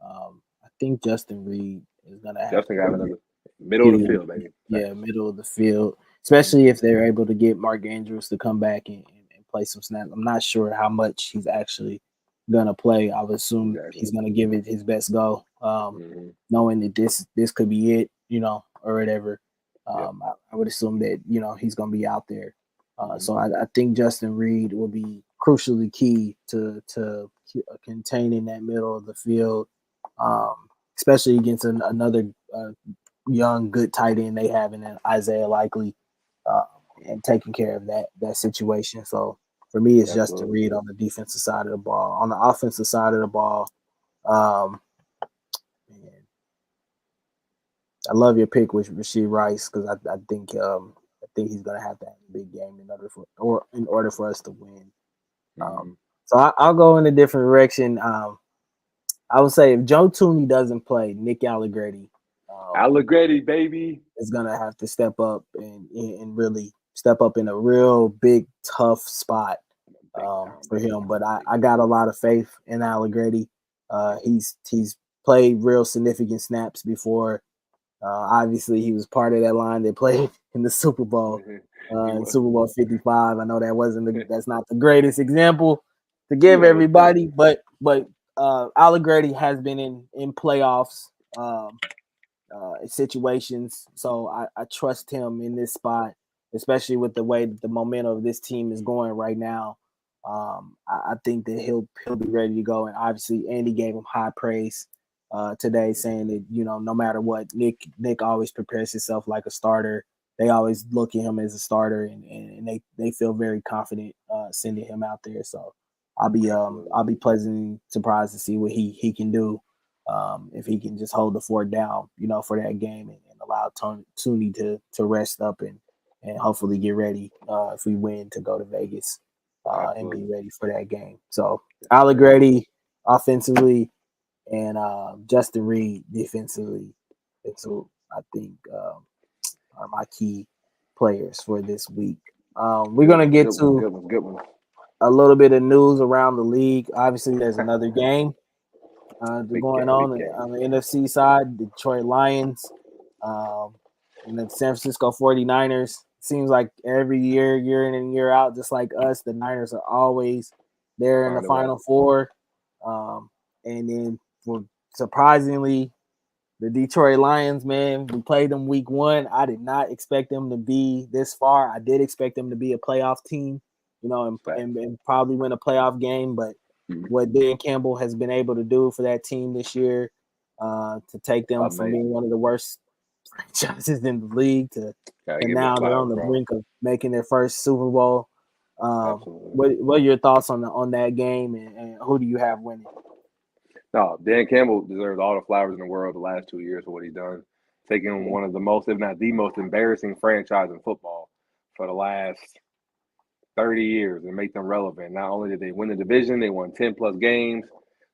I think Justin Reed is gonna have Justin to got be another middle of the key. field, baby. Yeah, Facts. middle of the field, especially if they're able to get Mark Andrews to come back and play some snaps. I'm not sure how much he's actually gonna play. I would assume Exactly. he's gonna give it his best go, Mm-hmm. knowing that this could be it, or whatever. Yep. I would assume that he's gonna be out there. Mm-hmm. So I think Justin Reed will be crucially key to containing that middle of the field, um, especially against another young good tight end they have in Isaiah Likely, uh, and taking care of that situation. So for me, it's Justin Absolutely. Reed on the defensive side of the ball. On the offensive side of the ball, um, man, I love your pick with Rasheed Rice because I think he's gonna have to have a big game in order for us to win. Mm-hmm. So I'll go in a different direction. I would say if Joe Tooney doesn't play, Nick Allegretti Allegretti, baby. is gonna have to step up and really step up in a real big tough spot Big time, for big him. time, But big I time. got a lot of faith in Allegretti. He's played real significant snaps before. Obviously, he was part of that line that played in the Super Bowl, He in was. Super Bowl 55. I know that's not the greatest example to You give know, it's fun. everybody, but Allegretti has been in playoffs situations, so I trust him in this spot, especially with the way that the momentum of this team is going right now. I think that he'll be ready to go, and obviously Andy gave him high praise today, saying that no matter what, Nick always prepares himself like a starter. They always look at him as a starter, and they feel very confident sending him out there. So Absolutely. I'll be pleasantly surprised to see what he can do if he can just hold the fort down, for that game and allow Tooney to rest up and hopefully get ready if we win to go to Vegas and be Absolutely. ready for that game. So Yes, sir. Allegretti offensively and Justin Reed defensively. That's who I think are my key players for this week. We're Good gonna one. get Good one. to Good one. Good one. a little bit of news around the league. Obviously, there's another game Big going game. on Big game. the NFC side. Detroit Lions um, and the San Francisco 49ers. Seems like every year in and year out, just like us, the Niners are always there in the Find a way. Final Four. And then for surprisingly, the Detroit Lions, man, we played them week one. I did not expect them to be this far. I did expect them to be a playoff team, Facts. and probably win a playoff game. But what Dan Campbell has been able to do for that team this year, to take them from Amazing. being one of the worst franchises in the league Gotta to give him his now they're on flowers, the bro. brink of making their first Super Bowl. Absolutely. What are your thoughts on that game and who do you have winning? No, Dan Campbell deserves all the flowers in the world the last 2 years for what he's done. Taking one of the most, if not the most embarrassing franchise in football for the last 30 years and make them relevant. Not only did they win the division, they won 10 plus games.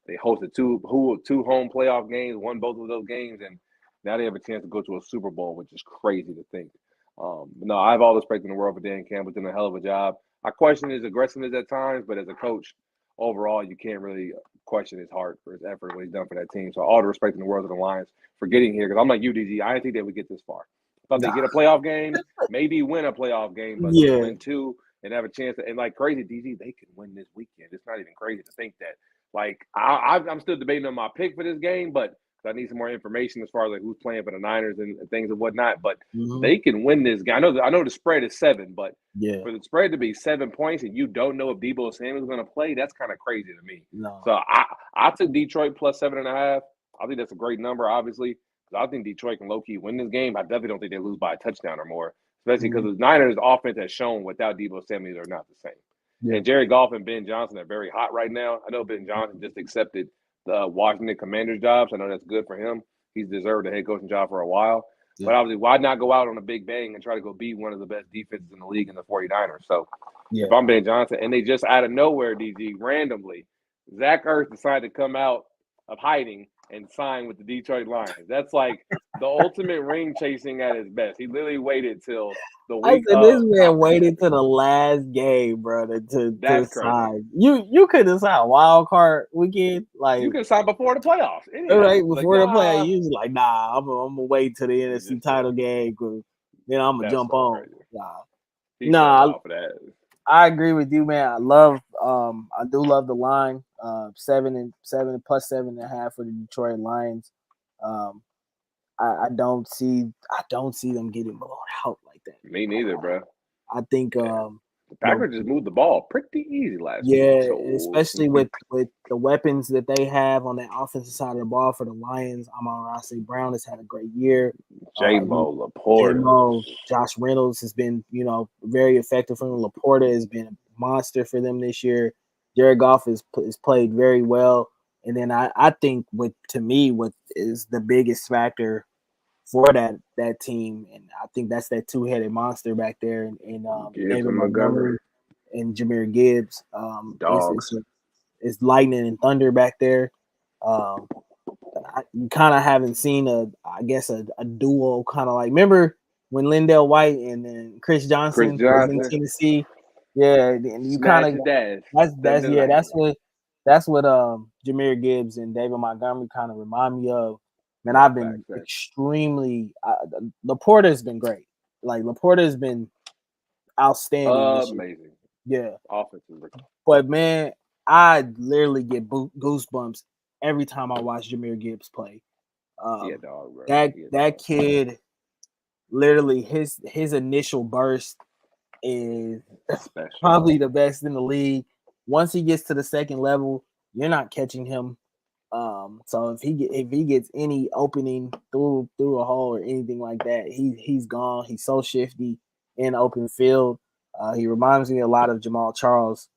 They hosted two home playoff games, won both of those games, and now they have a chance to go to a Super Bowl, which is crazy to think. No, I have all the respect in the world for Dan Campbell, doing a hell of a job. I question his aggressiveness at times, but as a coach, overall, you can't really question his heart for his effort, what he's done for that team. So all the respect in the world to the Lions for getting here. Because I'm like you, DG, I didn't think they would get this far. I thought they Nah. get a playoff game, maybe win a playoff game, but to Yeah. win two and have a chance to, and like crazy, DG, they could win this weekend. It's not even crazy to think that. Like I'm still debating on my pick for this game, but I need some more information as far as like who's playing for the Niners and things and whatnot. But Mm-hmm. they can win this game. I know the spread is 7, but Yeah. for the spread to be 7 points and you don't know if Debo Samuel's going to play, that's kind of crazy to me. No. So I took Detroit plus 7.5. I think that's a great number, obviously, because I think Detroit can low key win this game. I definitely don't think they lose by a touchdown or more, especially because the Niners' offense has shown without Deebo Samuel they're not the same. Yeah. And Jared Goff and Ben Johnson are very hot right now. I know Ben Johnson just accepted the Washington Commanders job, so I know that's good for him. He's deserved a head coaching job for a while. Yeah. But obviously, why not go out on a big bang and try to go beat one of the best defenses in the league in the 49ers? So Yeah. if I'm Ben Johnson, and they just out of nowhere, DG, randomly, Zach Ertz decided to come out of hiding and sign with the Detroit Lions. That's like the ultimate ring chasing at his best. He literally waited till the I week said this of man conference waited to champions. the last game, bro, to That's crazy. sign. You could have signed wild card weekend, like You can sign before the playoffs. Any of right that. Like, before the play. You was like, nah, I'm gonna wait till the He's NFC just title game, cause then I'm gonna that's jump so on. crazy. Nah, He showed nah, off for that. I agree with you, man. I do love the line. 7+7.5 for the Detroit Lions. Um, I don't see them getting blown out like that. Me neither, bro. I think The the Packers just moved the ball pretty easy last week. yeah, So especially with the weapons that they have on that offensive side of the ball for the Lions. Amon-Ra St. Brown has had a great year. J-Mo, Laporta. J-Mo, Josh Reynolds has been, very effective for them. Laporta has been a monster for them this year. Jared Goff has played very well. And then I think what is the biggest factor for that team, and I think that's that two-headed monster back there in Gibbs David and Montgomery. Montgomery and Jahmyr Gibbs. Dogs. It's lightning and thunder back there. You kind of haven't seen a duo kind of like, remember when Lindell White and then Chris Johnson was in Tennessee? Yeah, and you kind of that's what Jahmyr Gibbs and David Montgomery kind of remind me of. Man, I've been extremely Laporta has been great. Like Laporta has been outstanding this year. Amazing. Yeah. Offensive. But man, I literally get goosebumps every time I watch Jahmyr Gibbs play. Dog, bro. That kid, literally his initial burst is probably the best in the league. Once he gets to the second level, you're not catching him. So if he gets any opening through a hole or anything like that, he's gone. He's so shifty in open field. He reminds me a lot of Jamal Charles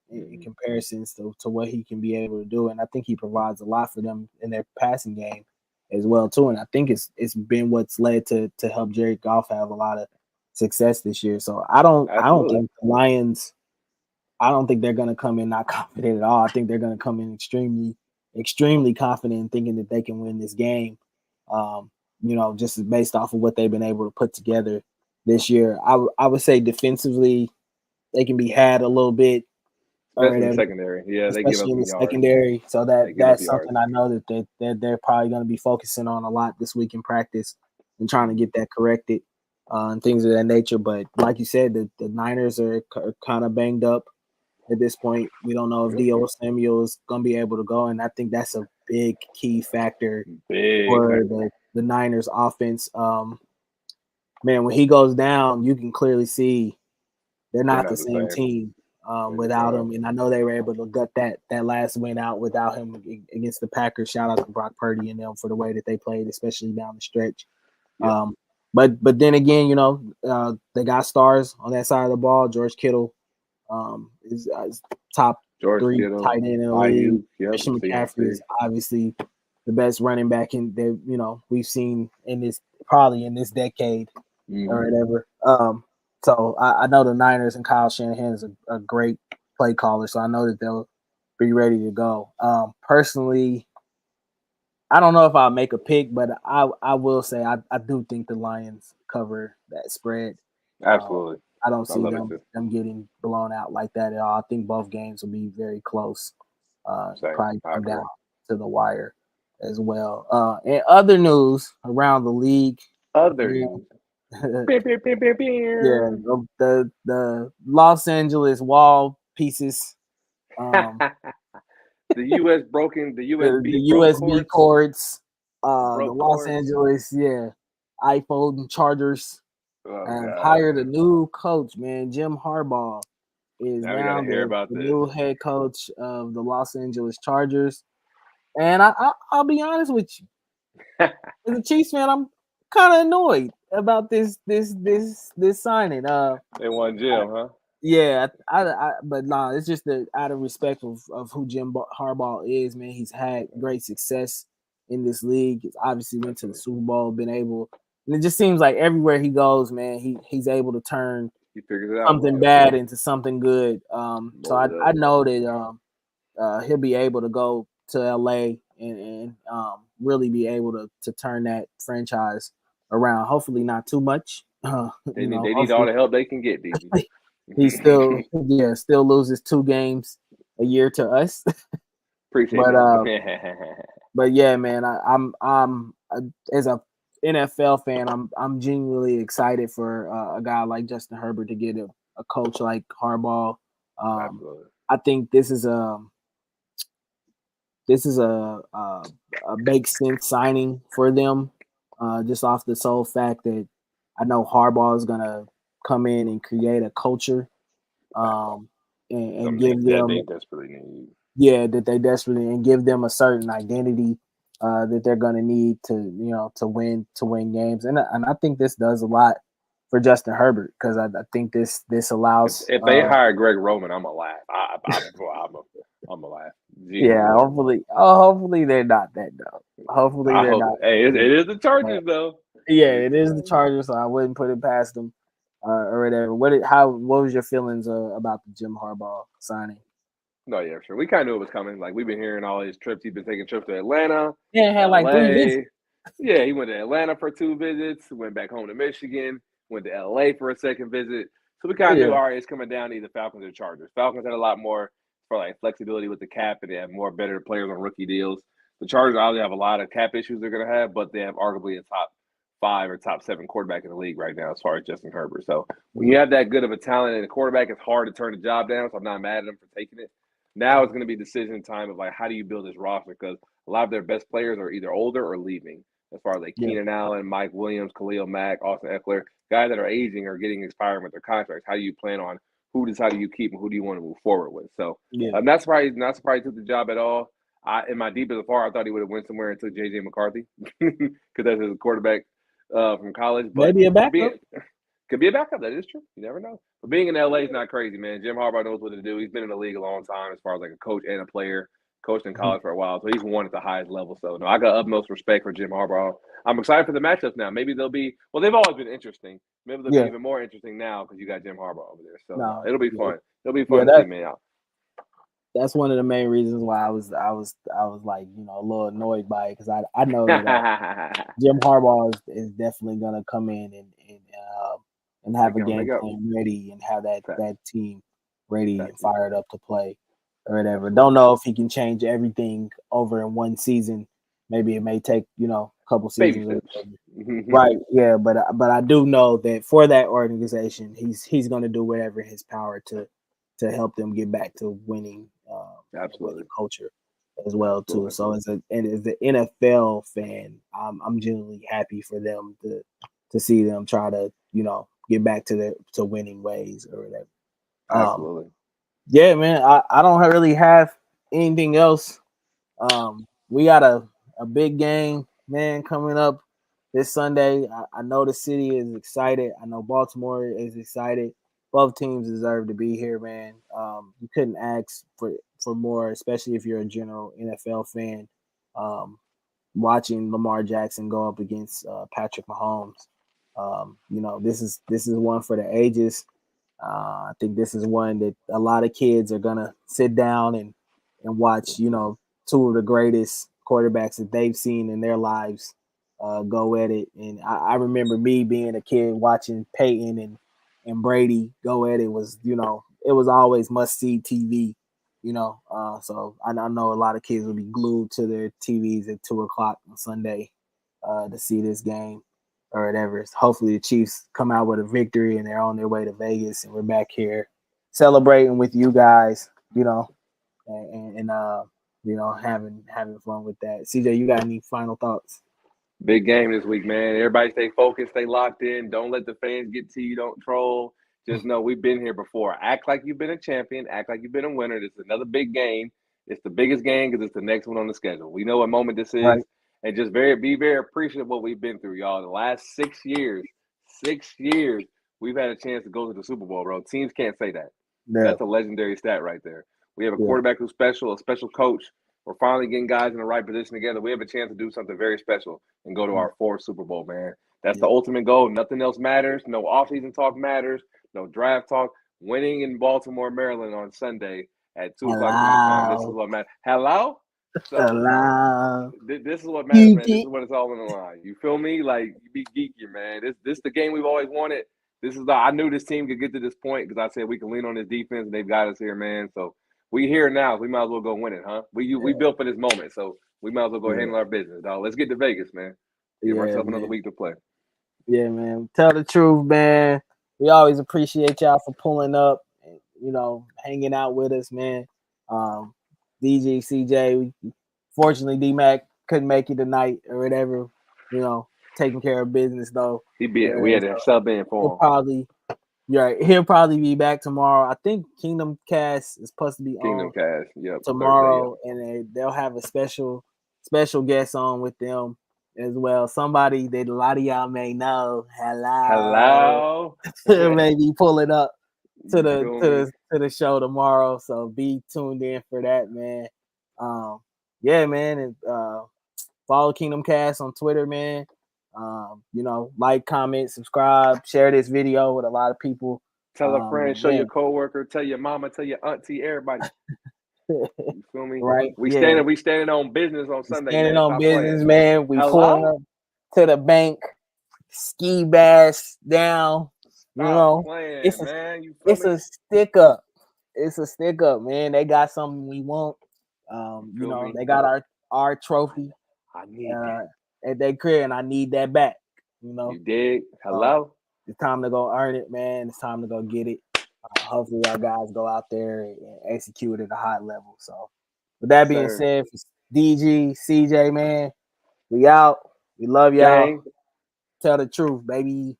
in comparisons to what he can be able to do, and I think he provides a lot for them in their passing game as well too. And I think it's been what's led to help Jared Goff have a lot of success this year. So I don't think the Lions. I don't think they're going to come in not confident at all. I think they're going to come in extremely confident and thinking that they can win this game. Just based off of what they've been able to put together this year. I would say defensively, they can be had a little bit. Especially in the secondary. Yeah, they give up in the yards. Secondary. So that's something I know that they're probably going to be focusing on a lot this week in practice and trying to get that corrected and things of that nature. But like you said, the Niners are kind of banged up at this point. We don't know if Deebo Samuel is going to be able to go, and I think that's a big key factor for the Niners offense. Man, when he goes down, you can clearly see they're not the same team without him. And I know they were able to gut that last win out without him against the Packers. Shout out to Brock Purdy and them for the way that they played, especially down the stretch. Yep. But then again, they got stars on that side of the ball. George Kittle is top three tight end in the league. Christian McCaffrey is obviously the best running back in that we've seen in this decade or whatever. So I know the Niners and Kyle Shanahan is a great play caller, so I know that they'll be ready to go. Personally, I don't know if I'll make a pick, but I will say I do think the Lions cover that spread. Absolutely. I don't see them getting blown out like that at all. I think both games will be very close. Probably come down to the wire as well. And other news around the league. Yeah, the Los Angeles wall pieces. The USB cords. The Los Angeles, iPhone chargers. Hired a new coach, man. Jim Harbaugh is now the new head coach of the Los Angeles Chargers. And I'll be honest with you. As a Chiefs fan, I'm kind of annoyed about this signing. They won Jim, huh? Yeah, but nah, it's just that out of respect of who Harbaugh is, man. He's had great success in this league. He's obviously went to the Super Bowl, been able, and it just seems like everywhere he goes, man, he's able to turn He figures it out. something bad into something good. So I Does. know that he'll be able to go to LA and really be able to turn that franchise around. Hopefully, not too much. They need all Hopefully the help they can get, DG. he still loses 2 games a year to us. Appreciate but that. but yeah, man, as a NFL fan, I'm genuinely excited for a guy like Justin Herbert to get a coach like Harbaugh. Absolutely. I think this is a makes sense signing for them, just off the sole fact that I know Harbaugh is gonna come in and create a culture, and give That them, they desperately need. yeah, that they desperately, and give them a certain identity that they're gonna need to win games, and I think this does a lot for Justin Herbert because I think this allows. If they hire Greg Roman, I'm gonna laugh. I'm a laugh. Yeah, Genuinely. hopefully they're not that though. Hopefully I they're hope. not. Hey, it is the But Chargers though. yeah, It is it the is the Chargers. Chargers, so I wouldn't put it past them, or whatever. What was your feelings about the Jim Harbaugh signing? No, yeah, sure. We kind of knew it was coming. Like we've been hearing all these trips. He's been taking trips to Atlanta, Yeah, it had like 3 visits. L.A. Yeah, he went to Atlanta for 2 visits. Went back home to Michigan. Went to L.A. for a second visit. So we kind of knew, Yeah, all right, it's coming down to either Falcons or Chargers. Falcons had a lot more for like flexibility with the cap, and they have more better players on rookie deals. The Chargers obviously have a lot of cap issues they're going to have, but they have arguably a top 5 or top 7 quarterback in the league right now as far as Justin Herbert. So when you have that good of a talent and a quarterback, it's hard to turn the job down. So I'm not mad at him for taking it. Now it's going to be decision time of like how do you build this roster, because a lot of their best players are either older or leaving. As far as like yeah, Keenan Allen, Mike Williams, Khalil Mack, Austin Eckler, guys that are aging or getting expiring with their contracts. How do you plan on who do you keep and who do you want to move forward with? So yeah, I'm not surprised he took the job at all. In my deepest of heart, I thought he would have went somewhere and took JJ McCarthy because that's his quarterback from college. But maybe a backup. being could be a backup. That is true. You never know. But being in LA is not crazy, man. Jim Harbaugh knows what to do. He's been in the league a long time as far as like a coach and a player. Coached in Mhm. college for a while, so he's won at the highest level. So no, I got utmost respect for Jim Harbaugh. I'm excited for the matchups now. Maybe they'll be they've always been interesting. Maybe they'll be Yeah, even more interesting now because you got Jim Harbaugh over there. So no, no, it'll be yeah, fun. It'll be yeah. fun to see, man. That's one of the main reasons why I was like a little annoyed by it because I know that Jim Harbaugh is definitely gonna come in and have Make a it game make up. plan ready and have that Fact, that team ready and fact, DG. fired up to play or whatever. Don't Absolutely. know if he can change everything over in one season. Maybe it may take a couple Baby seasons or steps. whatever. Right? Yeah, but I do know that for that organization, he's gonna do whatever in his power to help them get back to winning, Absolutely. winning culture as well too. Absolutely. So as an NFL fan, I'm genuinely happy for them to see them try to get back to winning ways or whatever. Um, Absolutely. yeah, man, I don't really have anything else. We got a big game, man, coming up this Sunday. I know the city is excited. I know Baltimore is excited. Both teams deserve to be here, man. You couldn't ask for more, especially if you're a general NFL fan. Um, Watching Lamar Jackson go up against Patrick Mahomes, this is one for the ages. I think this is one that a lot of kids are gonna sit down and watch. Two of the greatest quarterbacks that they've seen in their lives go at it. And I remember me being a kid watching Peyton and Brady go at it. It was always must see TV. So I know a lot of kids will be glued to their TVs at 2 o'clock on Sunday to see this game or whatever. Hopefully the Chiefs come out with a victory and they're on their way to Vegas and we're back here celebrating with you guys, and having fun with that. CJ, you got any final thoughts? Big game this week, man. Everybody stay focused, stay locked in. Don't let the fans get to you. Don't troll. Just know we've been here before. Act like you've been a champion. Act like you've been a winner. This is another big game. It's the biggest game because it's the next one on the schedule. We know what moment this is, Right. and just be very appreciative of what we've been through, y'all. The last 6 years, 6 years we've had a chance to go to the Super Bowl, bro. Teams can't say that. Yeah, That's a legendary stat right there. We have a yeah, quarterback who's special, a special coach. We're finally getting guys in the right position together. We have a chance to do something very special and go to our fourth Super Bowl, man. That's the yeah. ultimate goal. Nothing else matters. No offseason talk matters. No draft talk. Winning in Baltimore, Maryland on Sunday at 2 o'clock my time. This is Hello, what matters. Hello? So hello. this is what matters, You man. This get is what it's all in the line. You feel me? Like you be geeky, man. This the game we've always wanted. This is the I knew this team could get to this point because I said we can lean on this defense and they've got us here, man. So we here now. We might as well go win it, huh? We built for this moment, so we might as well go yeah, handle our business, dog. Let's get to Vegas, man. Give yeah, ourselves another man. week to play. Yeah, man. Tell the truth, man. We always appreciate y'all for pulling up and hanging out with us, man. Um, DG, CJ. Fortunately, D Mac couldn't make it tonight or whatever. Taking care of business though. We And had to so sub in he'll for him. probably, he'll probably be back tomorrow. I think Kingdom Cast is supposed to be Kingdom on Cast, yep, Thursday, yep. tomorrow, and they'll have a special guest on with them as well. Somebody that a lot of y'all may know. Hello, Hello. maybe pulling up to You the feel to me? the to the show tomorrow. So be tuned in for that, man. Yeah, man, and follow Kingdom Cast on Twitter, man. Like, comment, subscribe, share this video with a lot of people. Tell a friend, show your Man, coworker, tell your mama, tell your auntie, everybody. You feel me? right? We Yeah, standing on business on Sunday, standing man. on Stop playing. business, man. We pulling Hello? up to the bank, ski bass down. Stop It's playing, a man. You feel it's me? a stick up. It's a stick up, man. They got something we want. You feel me? They got our trophy I need that. at their crib, and I need that back. You dig? So Hello? it's time to go earn it, man. It's time to go get it. Hopefully, our guys go out there and execute at a high level. So, with that Yes, being sir. said, for DG, CJ, man, we out. We love y'all. Gang. Tell the truth, baby.